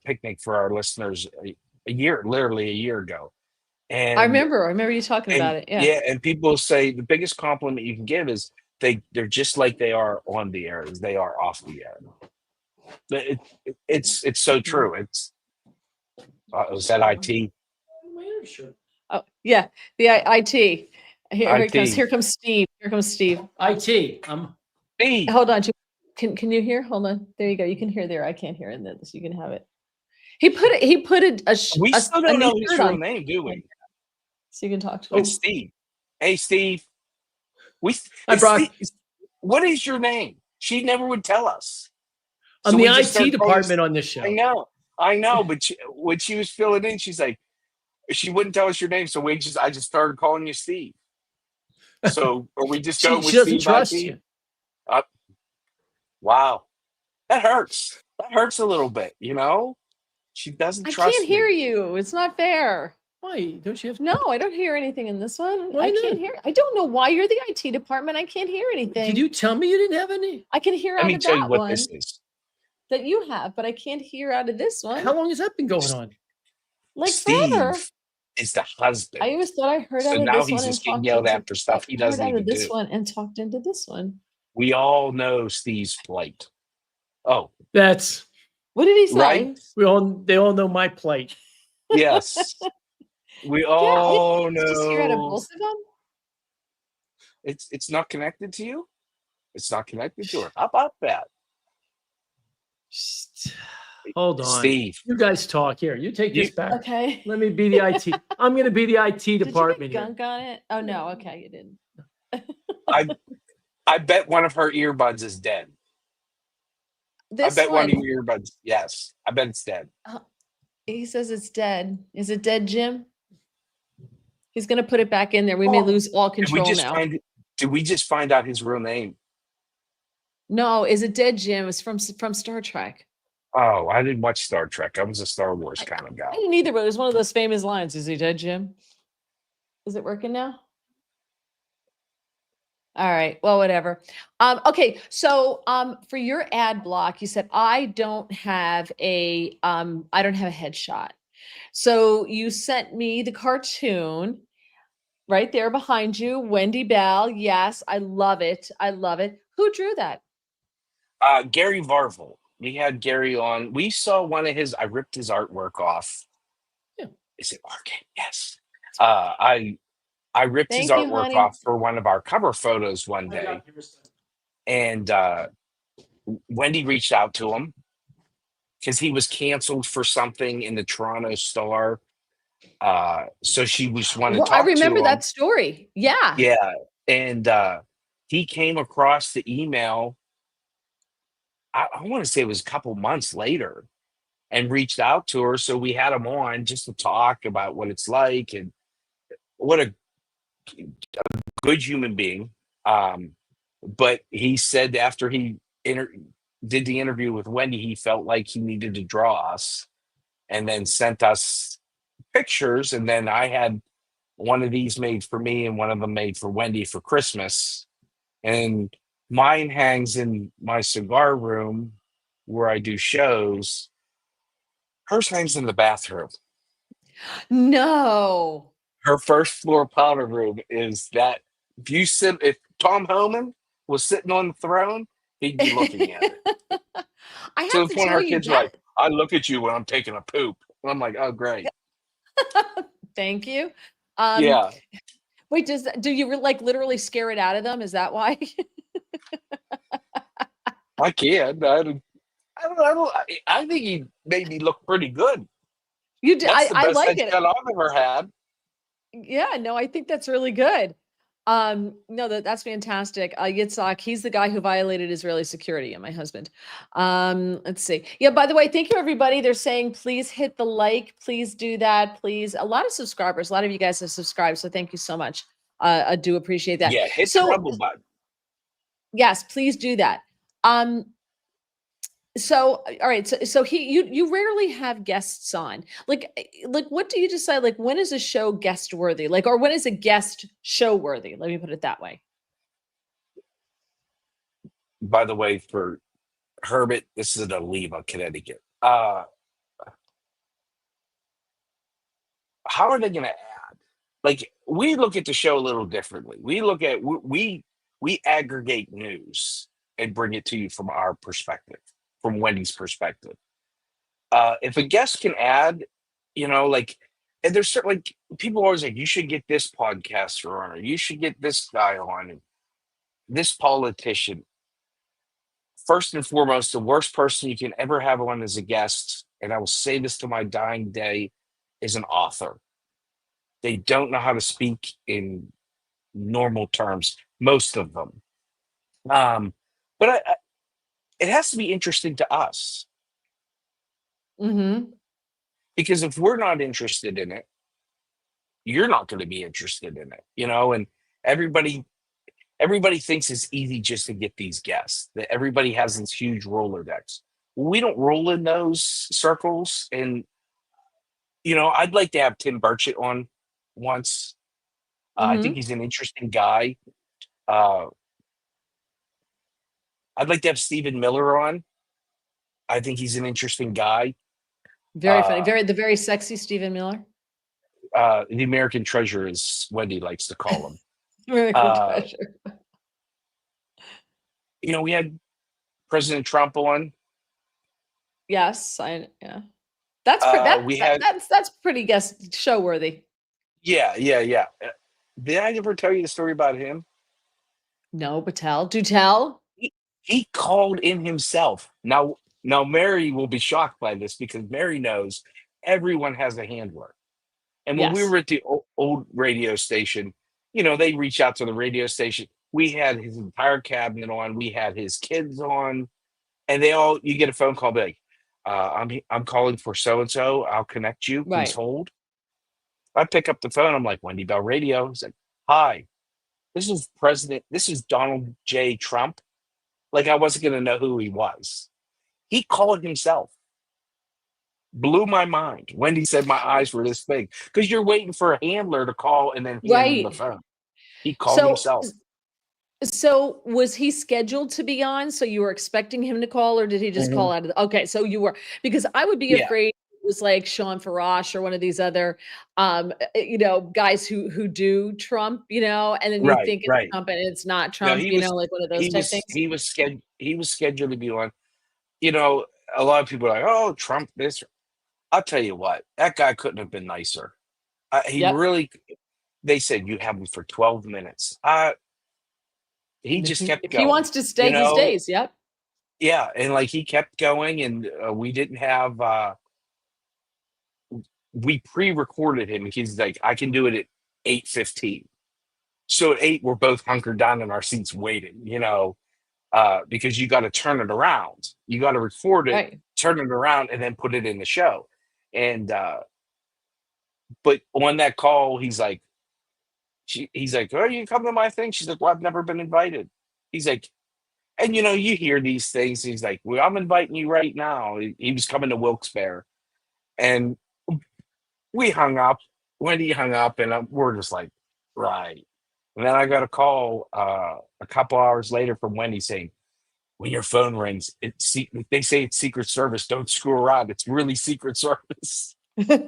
picnic for our listeners literally a year ago. I And remember you talking about it. Yeah. yeah, and people say the biggest compliment you can give is they're just like they are on the air as they are off the air. It's so true. Was that IT? Oh, yeah. The IT. Here it comes. IT. Here comes Steve. Here comes Steve. IT. Steve. Hold on. Can you hear? Hold on. There you go. You can hear there. I can't hear in this. You can have it. He put We still don't know his shirt real on, name, do we? so you can talk to him. It's Steve. Hey, Steve. Hi, Brock. Steve, what is your name? She never would tell us. I'm we the just started IT calling department on this show. I know, but when she was filling in, she's like, she wouldn't tell us your name, so I just started calling you Steve. So, are we just going with She doesn't Steve trust IT? you. Wow, that hurts. That hurts a little bit. She doesn't I trust can't hear me. you. It's not fair. Why? Don't you have No, I don't hear anything in this one. Why I can't not? hear. I don't know why you're the IT department. I can't hear anything. Did you tell me you didn't have any? I can hear Let out me of tell you that what one this is. that you have, but I can't hear out of this one. How long has that been going on? Like Steve forever. is the husband. I always thought I heard So out of now this he's one and just getting talked yelled into. at for stuff he I heard doesn't out of even this do. one and talked into this one. We all know Steve's plight. Oh, That's What did he say? right? they all know my plight. Yes. We Yeah, all I just hear out of know. both of them. It's not connected to you? It's not connected to her. How about that? Hold on. Steve. You guys talk here. You take this back. Okay. Let me be the IT. I'm going to be the IT Did you department get here. gunk on it? Oh no. Okay, you didn't. I bet one of her earbuds is dead. I bet one of your earbuds. Yes. I bet it's dead. He says it's dead. Is it dead, Jim? He's going to put it back in there. We may lose all control now. Did we just find out his real name? No, is it dead, Jim? It's from Star Trek. Oh, I didn't watch Star Trek. I was a Star Wars kind of guy. I didn't either, but it was one of those famous lines. Is he dead, Jim? Is it working now? All right. Well, whatever. Okay. So, for your ad block, you said I don't have a headshot. So you sent me the cartoon right there behind you, Wendy Bell. Yes, I love it. I love it. Who drew that? Gary Varvel. We had Gary on. We saw one of his. I ripped his artwork off. Yeah. Is it market? Yes. I ripped his Thank you, artwork honey. off for one of our cover photos one day, and Wendy reached out to him because he was canceled for something in the Toronto Star. So she just wanted to Well, talk I remember to him. that story. Yeah. Yeah, and he came across the email. I want to say it was a couple months later, and reached out to her. So we had him on just to talk about what it's like and what a good human being. But he said after he did the interview with Wendy, he felt like he needed to draw us, and then sent us pictures. And then I had one of these made for me and one of them made for Wendy for Christmas. And mine hangs in my cigar room where I do shows. Hers hangs in the bathroom. No. Her first floor powder room is that. If Tom Homan was sitting on the throne, he'd be looking at it. I To have the to point tell her you kids are like, I look at you when I'm taking a poop. And I'm like, oh, great. Thank you. Um, Yeah, wait, do you like literally scare it out of them? Is that why? I can. I think he made me look pretty good. You do, That's the I best like it. headshot I've ever had. Yeah, no, I think that's really good. No, that's fantastic. Yitzhak, he's the guy who violated Israeli security, and my husband. Let's see. Yeah, by the way, thank you everybody. They're saying please hit the like, please do that, please. A lot of subscribers, a lot of you guys have subscribed, so thank you so much. I do appreciate that. Yeah, hit the So rumble button. yes, please do that. Um, so all right, so you rarely have guests on. Like what do you decide? Like when is a show guest worthy? Like, or when is a guest show worthy? Let me put it that way. By the way, for Herbert, this is in Oliva, Connecticut. How are they going to add? Like, we look at the show a little differently. We look at we aggregate news and bring it to you from our perspective, from Wendy's perspective. If a guest can add, like, and there's certain, like, people always like, you should get this podcaster on, or you should get this guy on, and this politician. First and foremost, the worst person you can ever have on as a guest, and I will say this to my dying day, is an author. They don't know how to speak in normal terms, most of them. Um, but it has to be interesting to us, Mm-hmm. because if we're not interested in it, you're not going to be interested in it, and everybody everybody thinks it's easy just to get these guests, that everybody has this huge Rolodex. We don't roll in those circles. And I'd like to have Tim Burchett on once. I think Mm-hmm. he's an interesting guy. uh, I'd like to have Stephen Miller on. I think he's an interesting guy. Very funny. uh, The very sexy Stephen Miller. the American treasure, as Wendy likes to call him. American uh, treasure. we had President Trump on. Yes, yeah. That's pretty We had that's pretty guest show worthy. yeah. Did I ever tell you the story about him? No, but do tell. He called in himself. Now Mary will be shocked by this, because Mary knows everyone has a handler. And when we Yes. were at the old radio station, they reach out to the radio station. We had his entire cabinet on. We had his kids on, and you get a phone call, be like, I'm calling for so and so. I'll connect you. Please Right. hold. I pick up the phone. I'm like, Wendy Bell Radio. He's like, hi, this is Donald J. Trump. Like, I wasn't going to know who he was. He called himself. Blew my mind. Wendy said my eyes were this big, because you're waiting for a handler to call and then hand him the Right. phone. He called So himself. so was he scheduled to be on? So you were expecting him to call, or did he just Mhm. call out of okay, so you were, because I would be Yeah, afraid it was like Sean Farash or one of these other guys who do Trump, and then you right, think it's right. Trump and it's not No, Trump, like one of those type things. he was scheduled to be on. You know, a lot of people are like, oh, Trump this. I'll tell you what, that guy couldn't have been nicer. He Yep. really. They said you have him for 12 minutes. He And just kept if he going. wants to You stay, he know, stays. Yep. yeah, and like he kept going, and we didn't have. We pre-recorded him. He's like, I can do it at 8:15. So at 8, we're both hunkered down in our seats waiting. Because you got to turn it around. You got to record it, Right. turn it around, and then put it in the show. And but on that call, he's like, "Oh, you come to my thing?" She's like, "Well, I've never been invited." He's like, and you hear these things. He's like, "Well, I'm inviting you right now." He was coming to Wilkes-Barre, and we hung up. Wendy hung up, and we're just like, right. And then I got a call a couple hours later from Wendy saying, when your phone rings, they say it's Secret Service. Don't screw around. It's really Secret Service.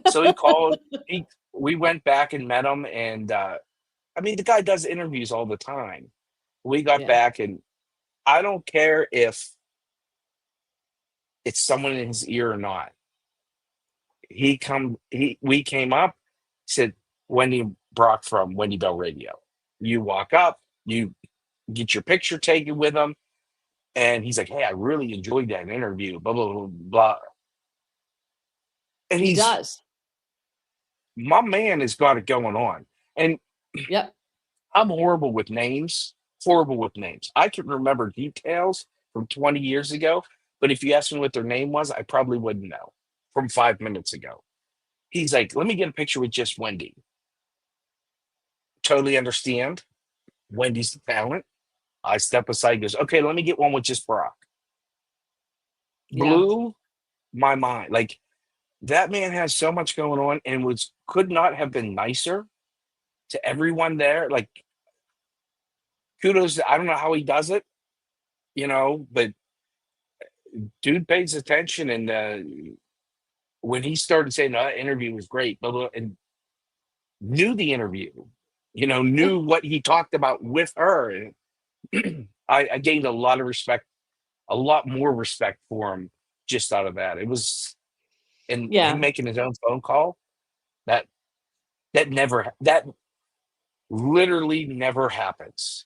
So he called. We went back and met him, and I mean, the guy does interviews all the time. We got Yeah. back, and I don't care if it's someone in his ear or not. We came up, said, Wendy Brock from Wendy Bell Radio. You walk up, you get your picture taken with him, and he's like, hey, I really enjoyed that interview, blah, blah, blah, blah. And He does. my man has got it going on. And Yep. I'm horrible with names. I can remember details from 20 years ago, but if you asked me what their name was, I probably wouldn't know from 5 minutes ago. He's like, let me get a picture with just Wendy. Totally understand. Wendy's the talent. I step aside, goes, okay, let me get one with just Brock. Yeah. Blew my mind. Like, that man has so much going on and could not have been nicer to everyone there. Like, kudos. I don't know how he does it, but dude pays attention. And when he started saying that interview was great, blah, blah, and knew the interview, knew what he talked about with her. I gained a lot of respect, a lot more respect for him just out of that. It was, and him making his own phone call, that literally never happens.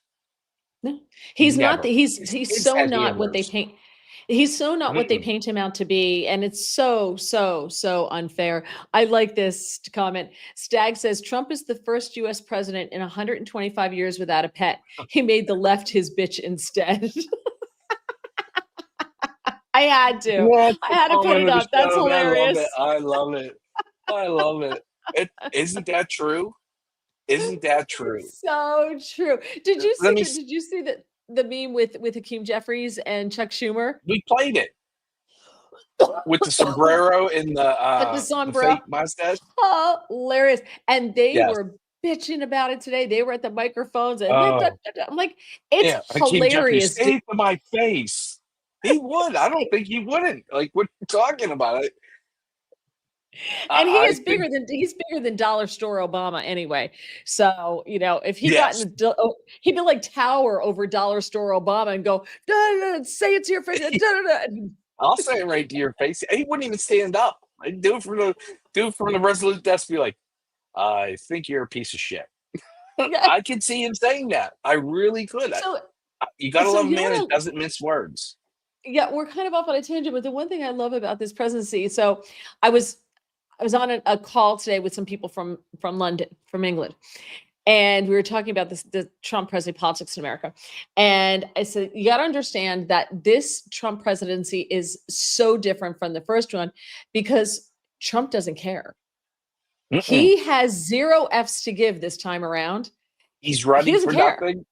No. He's Never. not he's Kids so have not what they hammers. paint. He's so not what they paint him out to be. And it's so, so, so unfair. I like this comment. Stag says Trump is the first US president in 125 years without a pet. He made the left his bitch instead. I had to. That's I had to put comment it of the up. That's show, man. hilarious. I love it. Isn't that true? Isn't that true? So true. Did you Let see me did you see the meme with Hakeem Jeffries and Chuck Schumer? We played it with the sombrero and With the the sombrero. fake mustache. Hilarious. And they Yes. were bitching about it today. They were at the microphones and Oh. I'm like, it's Yeah, Hakeem Jeffries, hilarious. say it to my face. He would. I don't think he wouldn't. Like, what are you talking about? And I think he's bigger than Dollar Store Obama anyway. So, if he yes. he'd be like tower over Dollar Store Obama and go, "Da, da, da, say it to your face. Da, da, da." I'll say it right to your face. He wouldn't even stand up. I'd do it from the resolute desk. Be like, I think you're a piece of shit. I could see him saying that. I really could. So, You gotta so love a you know man what that doesn't mince words. Yeah, we're kind of off on a tangent, but the one thing I love about this presidency, so I was on a call today with some people from London, from England, and we were talking about the Trump presidency politics in America. And I said, you got to understand that this Trump presidency is so different from the first one because Trump doesn't care. He has 0 F's to give this time around. He's running for care. nothing.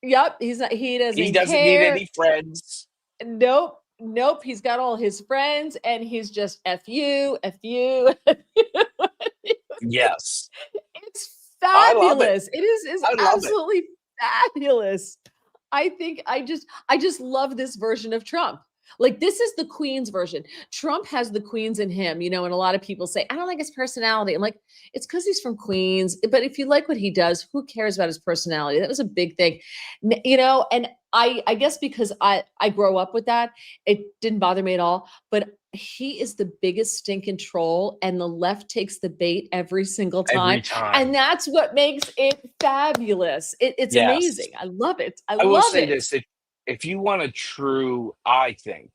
Yep, he doesn't He doesn't need any friends. Nope. He's got all his friends and he's just F you, F you. F you. Yes. It's fabulous. It is I absolutely fabulous. I think I just love this version of Trump. Like, this is the Queen's version. Trump has the Queens in him, and a lot of people say, I don't like his personality. I'm like, it's because he's from Queens. But if you like what he does, who cares about his personality? That was a big thing, and I guess because I grow up with that, it didn't bother me at all. But he is the biggest stinking troll, and the left takes the bait every single time. And that's what makes it fabulous. It's amazing. I love it. I will love say it. this. If you want a true, I think,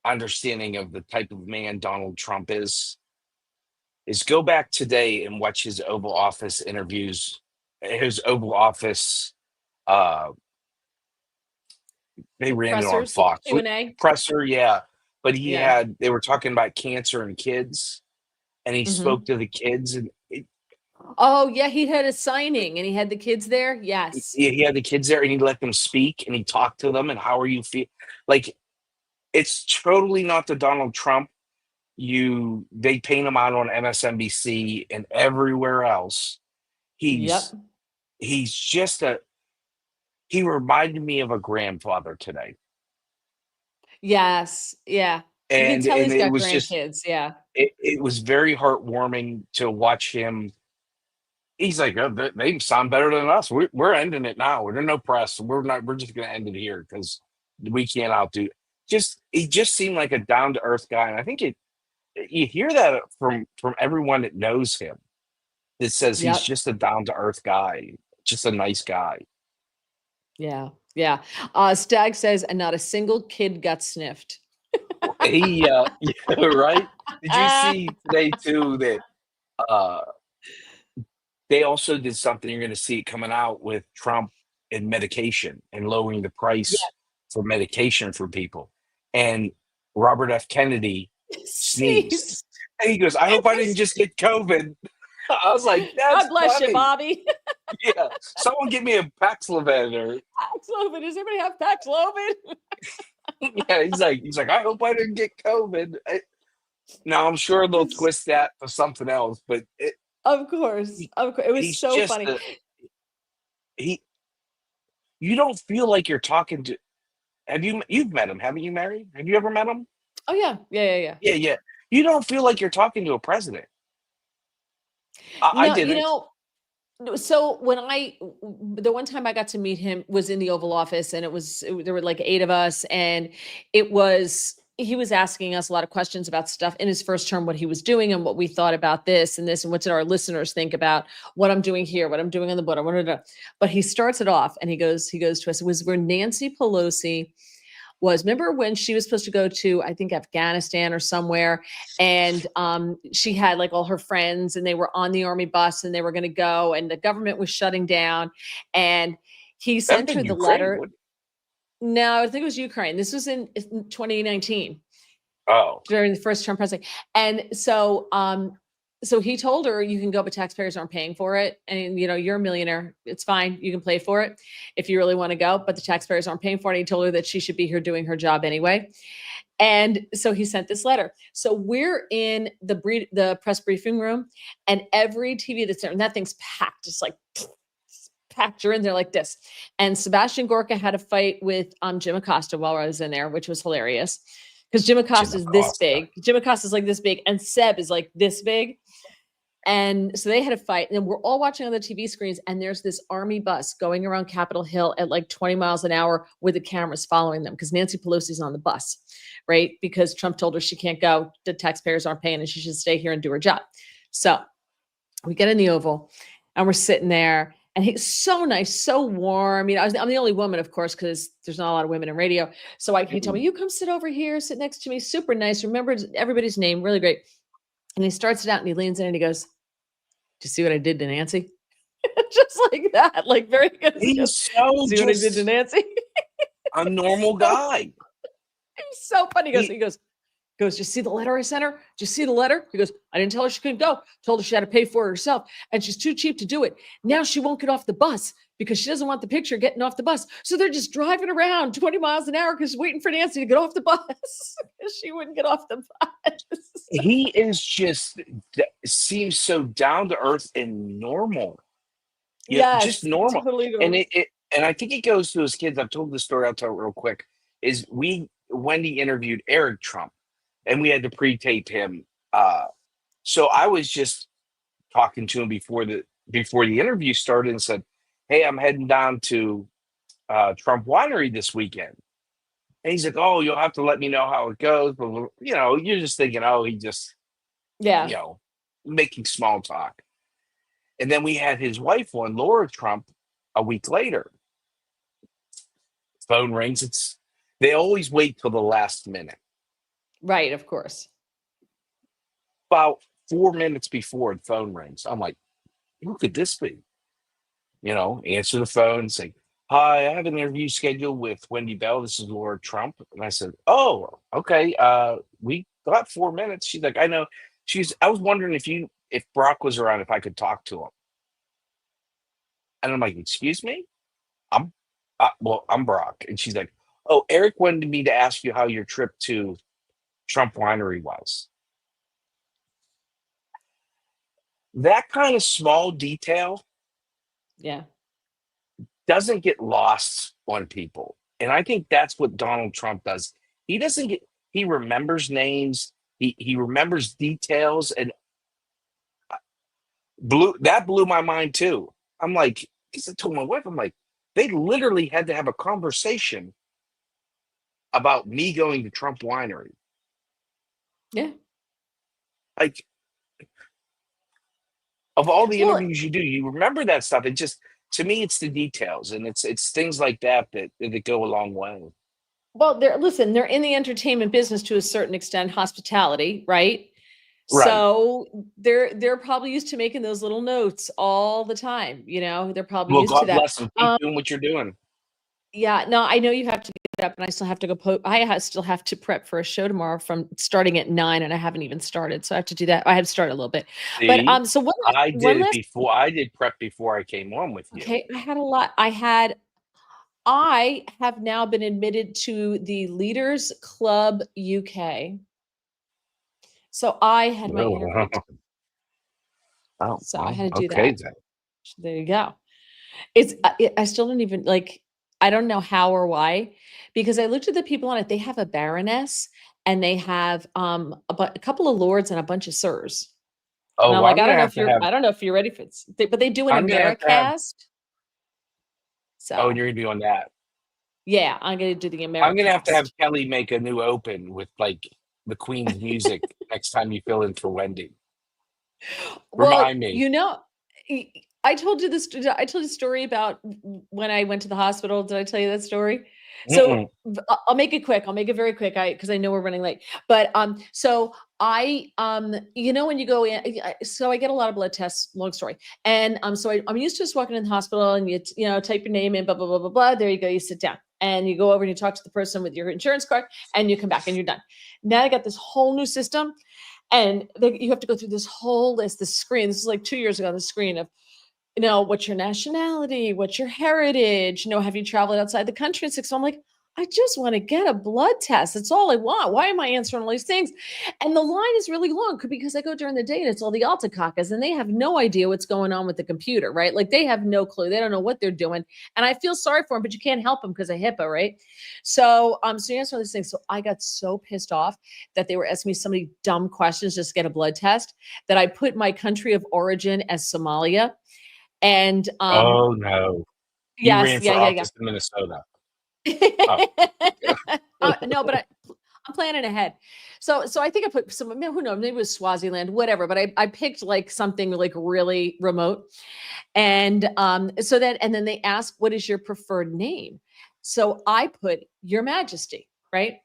understanding of the type of man Donald Trump is go back today and watch his Oval Office interviews, his Oval Office, they ran it on Fox. Q&A. Presser, yeah. But they were talking about cancer and kids, and he spoke to the kids. And oh, yeah, he had a signing and he had the kids there. Yes. He had the kids there and he let them speak and he talked to them and how are you feel? Like, it's totally not the Donald Trump they paint him out on MSNBC and everywhere else. He's just he reminded me of a grandfather today. Yes. Yeah. And you can tell he's got it was grandkids. It was very heartwarming to watch him. He's like, oh, they sound better than us. We're ending it now. There's no press. We're just going to end it here because we can't outdo. he just seemed like a down to earth guy, and I think you hear that from everyone that knows him. That says he's Yep. just a down to earth guy, just a nice guy. Yeah. Yeah. Stag says, and not a single kid got sniffed. He yeah, right. Did you see today too that uh they also did something? You're going to see it coming out with Trump and medication and lowering the Yeah. price for medication for people. And Robert F. Kennedy sneezed. Sneeze. And he goes, I hope I didn't just get COVID. I was like, that's God bless you, funny. Bobby. Yeah. Someone give me a Paxlovid or Paxlovid. Does anybody have Paxlovid? yeah, he's like, I hope I didn't get COVID. Now I'm sure they'll twist that for something else, but Of course. Of course. It was he's so just funny. You don't feel like you're talking to. You've met him, haven't you, Mary? Have you ever met him? Oh yeah. Yeah. Yeah. You don't feel like you're talking to a president. I No, didn't. so when the one time I got to meet him was in the Oval Office, and there were like 8 of us, and he was asking us a lot of questions about stuff in his first term, what he was doing and what we thought about this and this, and what did our listeners think about what I'm doing here, what I'm doing on the border. But he starts it off and he goes to us, it was where Nancy Pelosi remember when she was supposed to go to, I think, Afghanistan or somewhere, and she had like all her friends and they were on the army bus and they were going to go, and the government was shutting down, and he sent her the letter. No, I think it was Ukraine. This was in 2019. Oh, during the first Trump presidency. And so he told her, you can go, but taxpayers aren't paying for it. And, you're a millionaire. It's fine. You can pay for it if you really want to go, but the taxpayers aren't paying for it. And he told her that she should be here doing her job anyway. And so he sent this letter. So we're in the press briefing room, and every TV that's there, and that thing's packed, just like packed. You're in there like this. And Sebastian Gorka had a fight with Jim Acosta while I was in there, which was hilarious. Because Jim Acosta is this big. Jim Acosta is like this big, and Seb is like this big. And so they had a fight, and then we're all watching on the TV screens, and there's this army bus going around Capitol Hill at like 20 miles an hour with the cameras following them, because Nancy Pelosi's on the bus, right? Because Trump told her she can't go, the taxpayers aren't paying, and she should stay here and do her job. So we get in the Oval, and we're sitting there, and he's so nice, so warm. I'm the only woman, of course, because there's not a lot of women in radio. So he told me, you come sit over here, sit next to me. Super nice. Remembers everybody's name. Really great. And he starts it out and he leans in and he goes, do you see what I did to Nancy? Just like that. Like very good. He's so see what I did to Nancy? A normal guy. He's so funny. He goes, did you see the letter I sent her? Did you see the letter? He goes, I didn't tell her she couldn't go. Told her she had to pay for it herself. And she's too cheap to do it. Now she won't get off the bus because she doesn't want the picture getting off the bus. So they're just driving around 20 miles an hour because she's waiting for Nancy to get off the bus because she wouldn't get off the bus. He is seems so down to earth and normal. Yeah, just normal. Totally normal. And I think it goes to his kids. I've told the story. I'll tell it real quick. Wendy interviewed Eric Trump, and we had to pre-tape him. So I was just talking to him before the interview started and said, hey, I'm heading down to Trump Winery this weekend. And he's like, oh, you'll have to let me know how it goes. But, you're just thinking, oh, he just, making small talk. And then we had his wife on, Laura Trump, a week later. Phone rings. They always wait till the last minute. Right, of course. About 4 minutes before the phone rings, I'm like, who could this be? Answer the phone and say, hi, I have an interview scheduled with Wendy Bell. This is Laura Trump. And I said, oh, okay. We got 4 minutes. She's like, I know. I was wondering if Brock was around, if I could talk to him. And I'm like, excuse me? I'm Brock. And she's like, oh, Eric wanted me to ask you how your trip to Trump Winery was. That kind of small detail doesn't get lost on people. And I think that's what Donald Trump does. He remembers names. He remembers details, and blew my mind too. I'm like, because I told my wife, I'm like, they literally had to have a conversation about me going to Trump Winery. Yeah. Like, of all the Well, interviews you do, you remember that stuff. It just, to me, it's the details, and it's things like that that go a long way. well, they're in the entertainment business to a certain extent, hospitality, right? Right. So they're probably used to making those little notes all the time. They're probably Well, used to God that. bless them. Keep doing what you're doing. Yeah, no, I know you have to get up, and I still have to go. Still have to prep for a show tomorrow from starting at 9, and I haven't even started, so I have to do that. I have to start a little bit, but See, so I one did it last. before. I did prep before I came on with you. Okay, I had a lot. I have now been admitted to the Leaders Club UK, so I had my interview. Oh, So I had to do okay that. then. There you go. I still don't even like, I don't know how or why, because I looked at the people on it. They have a baroness and they have a couple of lords and a bunch of sirs. And Oh, I'm well, like, I'm gonna have to have. I don't know if you're ready for this, but they do an I'm gonna have to have. Americast. Oh, and So you're gonna be on that. yeah, I'm gonna do the I'm gonna have to have Americast. Kelly make a new open with like the Queen's music next time you fill in for Wendy. Well, Remind me. I I told you this. I told you a story about when I went to the hospital. Did I tell you that story? So Mm-mm. I'll make it quick. I'll make it very quick. Because I know we're running late. But so I when you go in, so I get a lot of blood tests. Long story. And so I'm used to just walking in the hospital and you type your name in, blah blah blah blah blah. There you go. You sit down and you go over and you talk to the person with your insurance card, and you come back and you're done. Now I got this whole new system. And you have to go through this whole list, the screen. This is like 2 years ago on the screen of, what's your nationality? What's your heritage? Have you traveled outside the country in 6 months? I'm like, I just want to get a blood test. That's all I want. Why am I answering all these things? And the line is really long because I go during the day and it's all the Altacaccas and they have no idea what's going on with the computer, right? Like they have no clue. They don't know what they're doing. And I feel sorry for them, but you can't help them because of HIPAA, right? So you answer all these things. So I got so pissed off that they were asking me so many dumb questions just to get a blood test that I put my country of origin as Somalia. And Oh no. You yes, ran for yeah. office in Minnesota. Oh. No, but I'm planning ahead. So I think I put some, who knows, maybe it was Swaziland, whatever, but I picked like something like really remote. And and then they ask, what is your preferred name? So I put Your Majesty, right?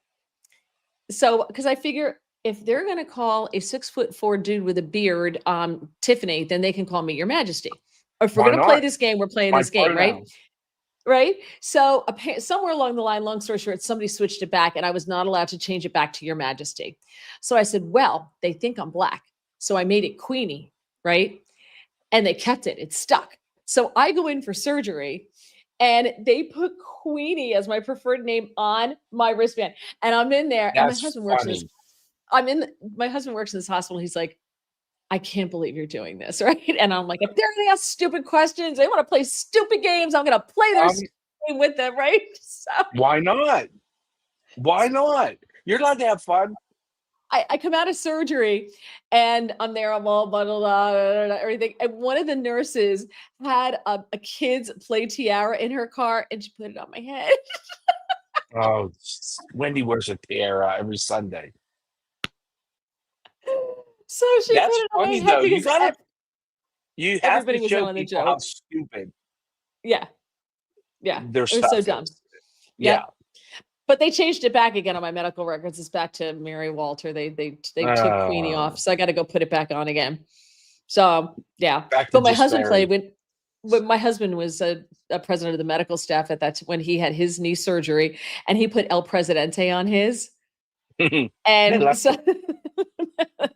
So, because I figure if they're going to call a 6'4" dude with a beard, Tiffany, then they can call me Your Majesty. Or if we're Why going to play not? this game, we're playing My this game, right? pronoun. Right. So somewhere along the line, long story short, somebody switched it back and I was not allowed to change it back to Your Majesty. So I said, well, they think I'm Black. So I made it Queenie. Right. And they kept it. It stuck. So I go in for surgery and they put Queenie as my preferred name on my wristband. And I'm in there and my That's husband works in funny. this. My husband works in this hospital. He's like, I can't believe you're doing this, right? And I'm like, if they're gonna ask stupid questions, they want to play stupid games, I'm gonna play their stupid game with them, right? So Why not? Why not? You're allowed to have fun. I come out of surgery and I'm there, I'm all bundled up, everything. And one of the nurses had a kid's play tiara in her car and she put it on my head. Oh, Wendy wears a tiara every Sunday. So she put That's it on my funny head though. because You have everybody to was show on the people how joke. stupid Yeah. their It was so stuff dumb. is. Yeah. Yeah. But they changed it back again on my medical records. It's back to Mary Walter. They took Queenie off, so I got to go put it back on again. So yeah, Back to but my husband Disparity. played when my husband was a president of the medical staff at that when he had his knee surgery, and he put El Presidente on his, and left so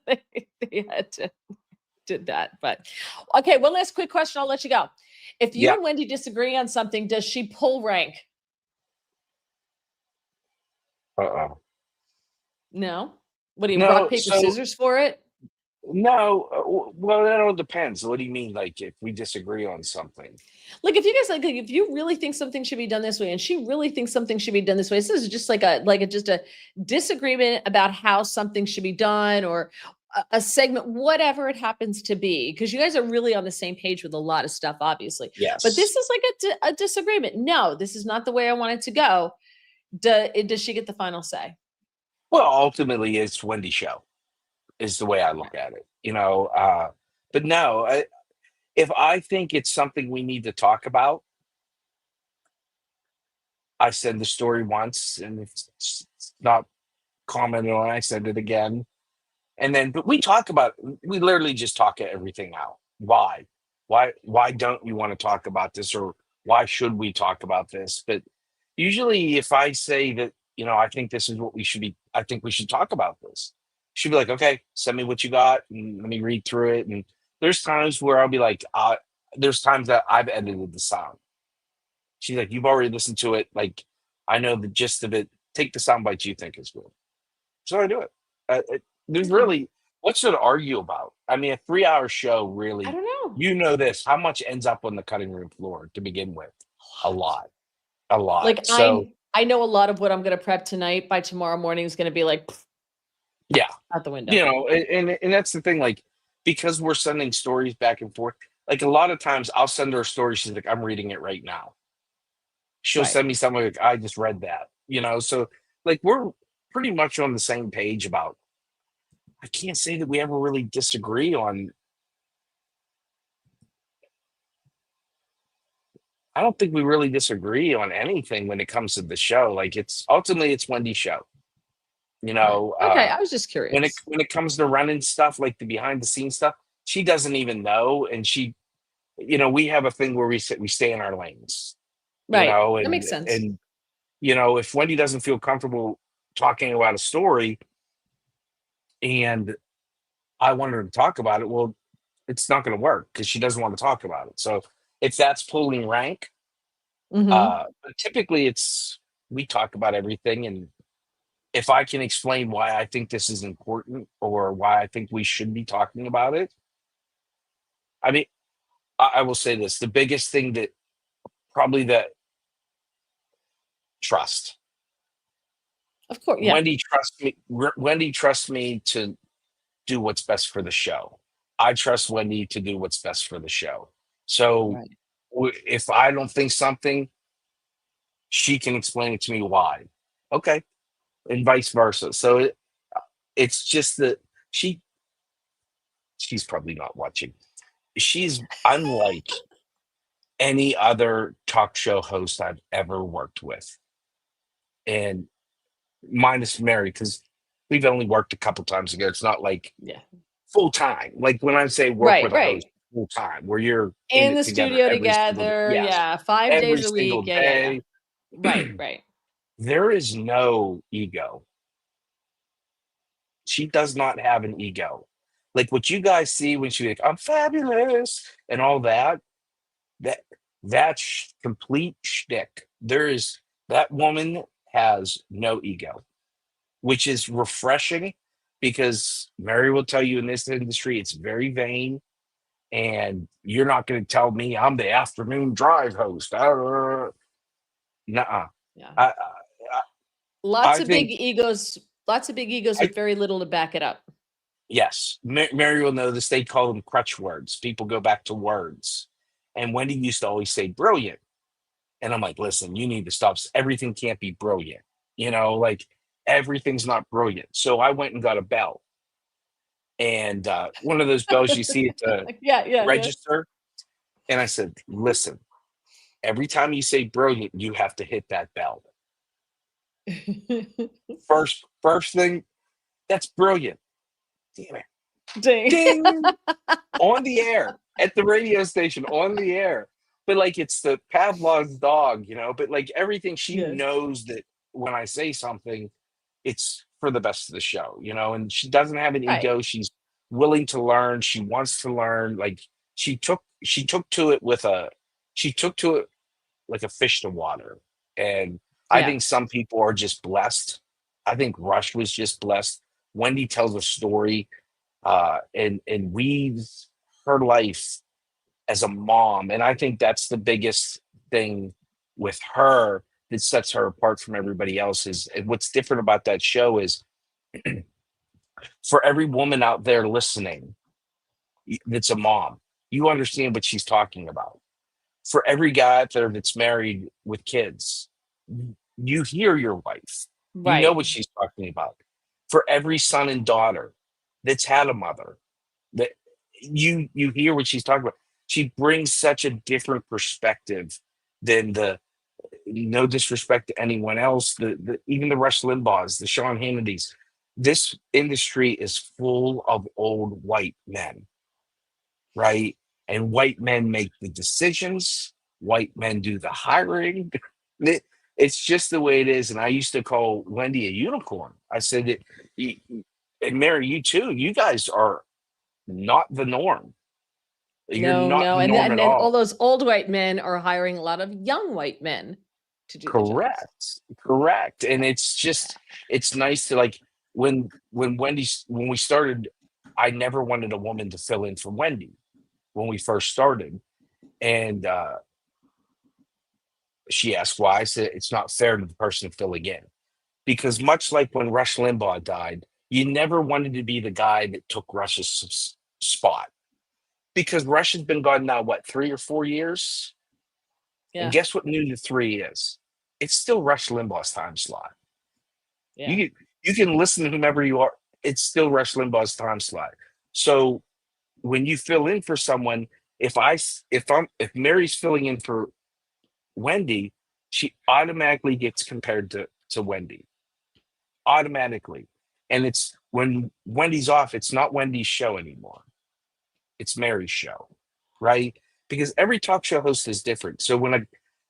they had to did that. But okay, one last quick question. I'll let you go. If you Yeah. and Wendy disagree on something, does she pull rank? Uh-oh. No. What do you No, rock, paper, so scissors for it? no. Well, that all depends. What do you mean, like if we disagree on something? Like if you guys like if you really think something should be done this way and she really thinks something should be done this way, this is just like just a disagreement about how something should be done or a segment, whatever it happens to be, because you guys are really on the same page with a lot of stuff, obviously. Yes. But this is like a disagreement. No, this is not the way I want it to go. Does she get the final say? Well, ultimately, it's Wendy's show, is the way I look at it. But no, if I think it's something we need to talk about, I said the story once, and if it's not commented on, I said it again. And then, but we literally just talk everything out. Why? Why don't you want to talk about this? Or why should we talk about this? But usually if I say that, I think this is what I think we should talk about this. She'd be like, okay, send me what you got and let me read through it. And there's times where I'll be like, there's times that I've edited the sound. She's like, you've already listened to it. Like, I know the gist of it. Take the sound bites you think is good. So I do it. There's really, what's there to argue about? I mean, a 3-hour show really, I don't know. this, how much ends up on the cutting room floor to begin with? A lot. Like So I know a lot of what I'm going to prep tonight. By tomorrow morning is going to be like, yeah, out the window. and that's the thing, like, because we're sending stories back and forth, like a lot of times I'll send her a story. She's like, I'm reading it right now. She'll Right. send me something like, I just read that, so like we're pretty much on the same page about, I can't say that we ever really disagree on. I don't think we really disagree on anything when it comes to the show. Like ultimately it's Wendy's show. Okay, I was just When curious. it comes to running stuff, like the behind the scenes stuff, she doesn't even know, and we have a thing where we stay in our lanes. Right. That And makes sense. if Wendy doesn't feel comfortable talking about a story, and I want her to talk about it, well, it's not going to work because she doesn't want to talk about it. So if that's pulling rank, Mhm. typically we talk about everything, and if I can explain why I think this is important or why I think we should be talking about it, I mean, I will say this: the biggest thing that probably that trust. Of course, yeah. Wendy trusts me to do what's best for the show. I trust Wendy to do what's best for the show. So Right. if I don't think something, she can explain it to me why. Okay, and vice versa. So it's just that she's probably not watching. She's unlike any other talk show host I've ever worked with, and minus Mary, because we've only worked a couple times together. It's not like Yeah. full time. Like when I say work with a Right. host full time, where you're in In it the together studio every single day. together. Yes, Yeah. 5 every days a single week. Yeah. day. Right. There is no ego. She does not have an ego. Like what you guys see when she's like, I'm fabulous and all that, that that's complete shtick. That woman has no ego, which is refreshing because Mary will tell you in this industry, it's very vain. And you're not going to tell me I'm the afternoon drive host. Nuh-uh. Yeah. I, Lots I of big think, egos, I, with very little to back it up. yes, Mary will know this. They call them crutch words. People go back to words. And Wendy used to always say brilliant. And I'm like, listen, you need to stop. Everything can't be brilliant. Like everything's not brilliant. So I went and got a bell. And one of those bells you see at the Yeah. register. And I said, listen, every time you say brilliant, you have to hit that bell. First thing, that's brilliant. Damn it. Dang. Ding. On the air at the radio station, on the air. But like it's the Pavlov's dog, but like everything, she Yes. knows that when I say something, it's for the best of the show, and she doesn't have an Right. ego. She's willing to learn. She wants to learn. Like she took to it like a fish to water. And I Yeah. think some people are just blessed. I think Rush was just blessed. Wendy tells a story and weaves her life as a mom. And I think that's the biggest thing with her that sets her apart from everybody else is and what's different about that show is for every woman out there listening that's a mom, you understand what she's talking about. For every guy out there that's married with kids, you hear your wife. You know Right. what she's talking about. For every son and daughter that's had a mother, that you hear what she's talking about. She brings such a different perspective than the, no disrespect to anyone else, the even the Rush Limbaughs, the Sean Hannitys. This industry is full of old white men, right? And white men make the decisions. White men do the hiring. It- It's just the way it is. And I used to call Wendy a unicorn. I said that, y- and Mary, you too. You guys are not the norm. You're No, not no. the And norm then, and at then all all. those old white men are hiring a lot of young white men to do the jobs. Correct. And it's just, it's nice to like, when we started, I never wanted a woman to fill in for Wendy when we first started. And she asked why. I said it's not fair to the person filling in. Because much like when Rush Limbaugh died, you never wanted to be the guy that took Rush's spot. Because Rush has been gone now, what, 3 or 4 years? And Yeah. guess what new to 3 is? It's still Rush Limbaugh's time slot. Yeah. You can listen to whomever you are. It's still Rush Limbaugh's time slot. So when you fill in for someone, if Mary's filling in for Wendy, she automatically gets compared to Wendy. Automatically. And it's when Wendy's off, it's not Wendy's show anymore. It's Mary's show. Right? Because every talk show host is different. So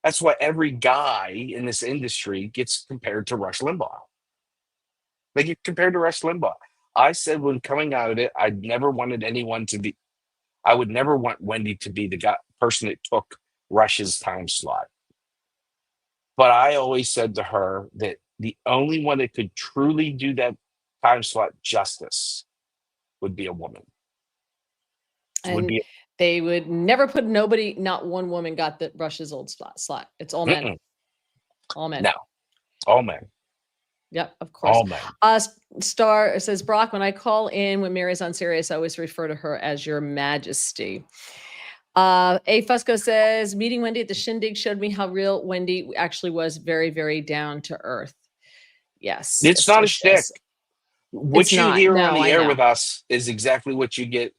that's why every guy in this industry gets compared to Rush Limbaugh. They get compared to Rush Limbaugh. I said when coming out of it, I would never want Wendy to be the person that took Rush's time slot. But I always said to her that the only one that could truly do that time slot justice would be a woman. And they would never put not one woman got the Rush's old slot. It's all men. Mm-mm. All men. No, all men. Yep, of course. All men. Star says, Brock, when I call in when Mary's on Sirius, I always refer to her as Your Majesty. A Fusco says, meeting Wendy at the Shindig showed me how real Wendy actually was, very, very down to earth. Yes. It's not a shtick. What you hear on the air with us is exactly what you get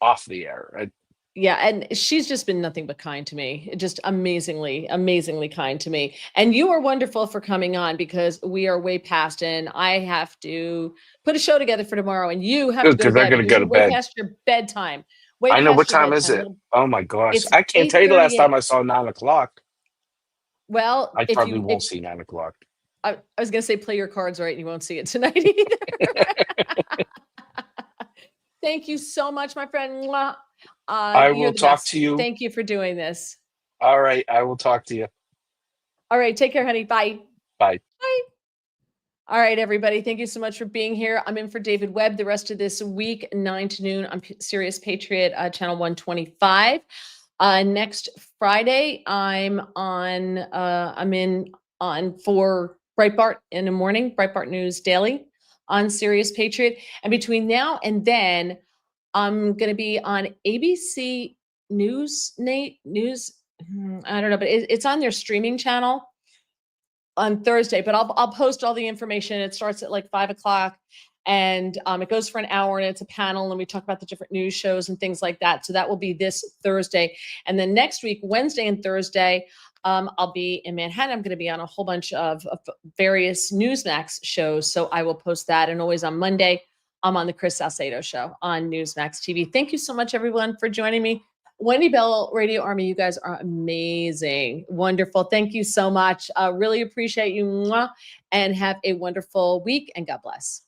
off the air. Yeah, and she's just been nothing but kind to me. Just amazingly, amazingly kind to me. And you are wonderful for coming on because we are way past, and I have to put a show together for tomorrow, and you have to go to bed because you're way past your bedtime. I know. What time is it? Oh my gosh. I can't tell you the last time I saw 9:00. Well, I probably won't see 9:00. I was going to say play your cards right and you won't see it tonight either. Thank you so much, my friend. I will talk to you. Thank you for doing this. All right. I will talk to you. All right. Take care, honey. Bye. Bye. Bye. All right, everybody. Thank you so much for being here. I'm in for David Webb the rest of this week, 9 to noon on Sirius Patriot, channel 125. Next Friday, I'm in for Breitbart in the morning, Breitbart News Daily on Sirius Patriot. And between now and then, I'm going to be on ABC News, I don't know, but it's on their streaming channel on Thursday, but I'll post all the information. It starts at like 5:00 and it goes for an hour and it's a panel and we talk about the different news shows and things like that. So that will be this Thursday. And then next week, Wednesday and Thursday, I'll be in Manhattan. I'm going to be on a whole bunch of various Newsmax shows. So I will post that. And always on Monday, I'm on the Chris Salcedo show on Newsmax TV. Thank you so much, everyone, for joining me. Wendy Bell, Radio Army, you guys are amazing. Wonderful. Thank you so much. Really appreciate you. And have a wonderful week and God bless.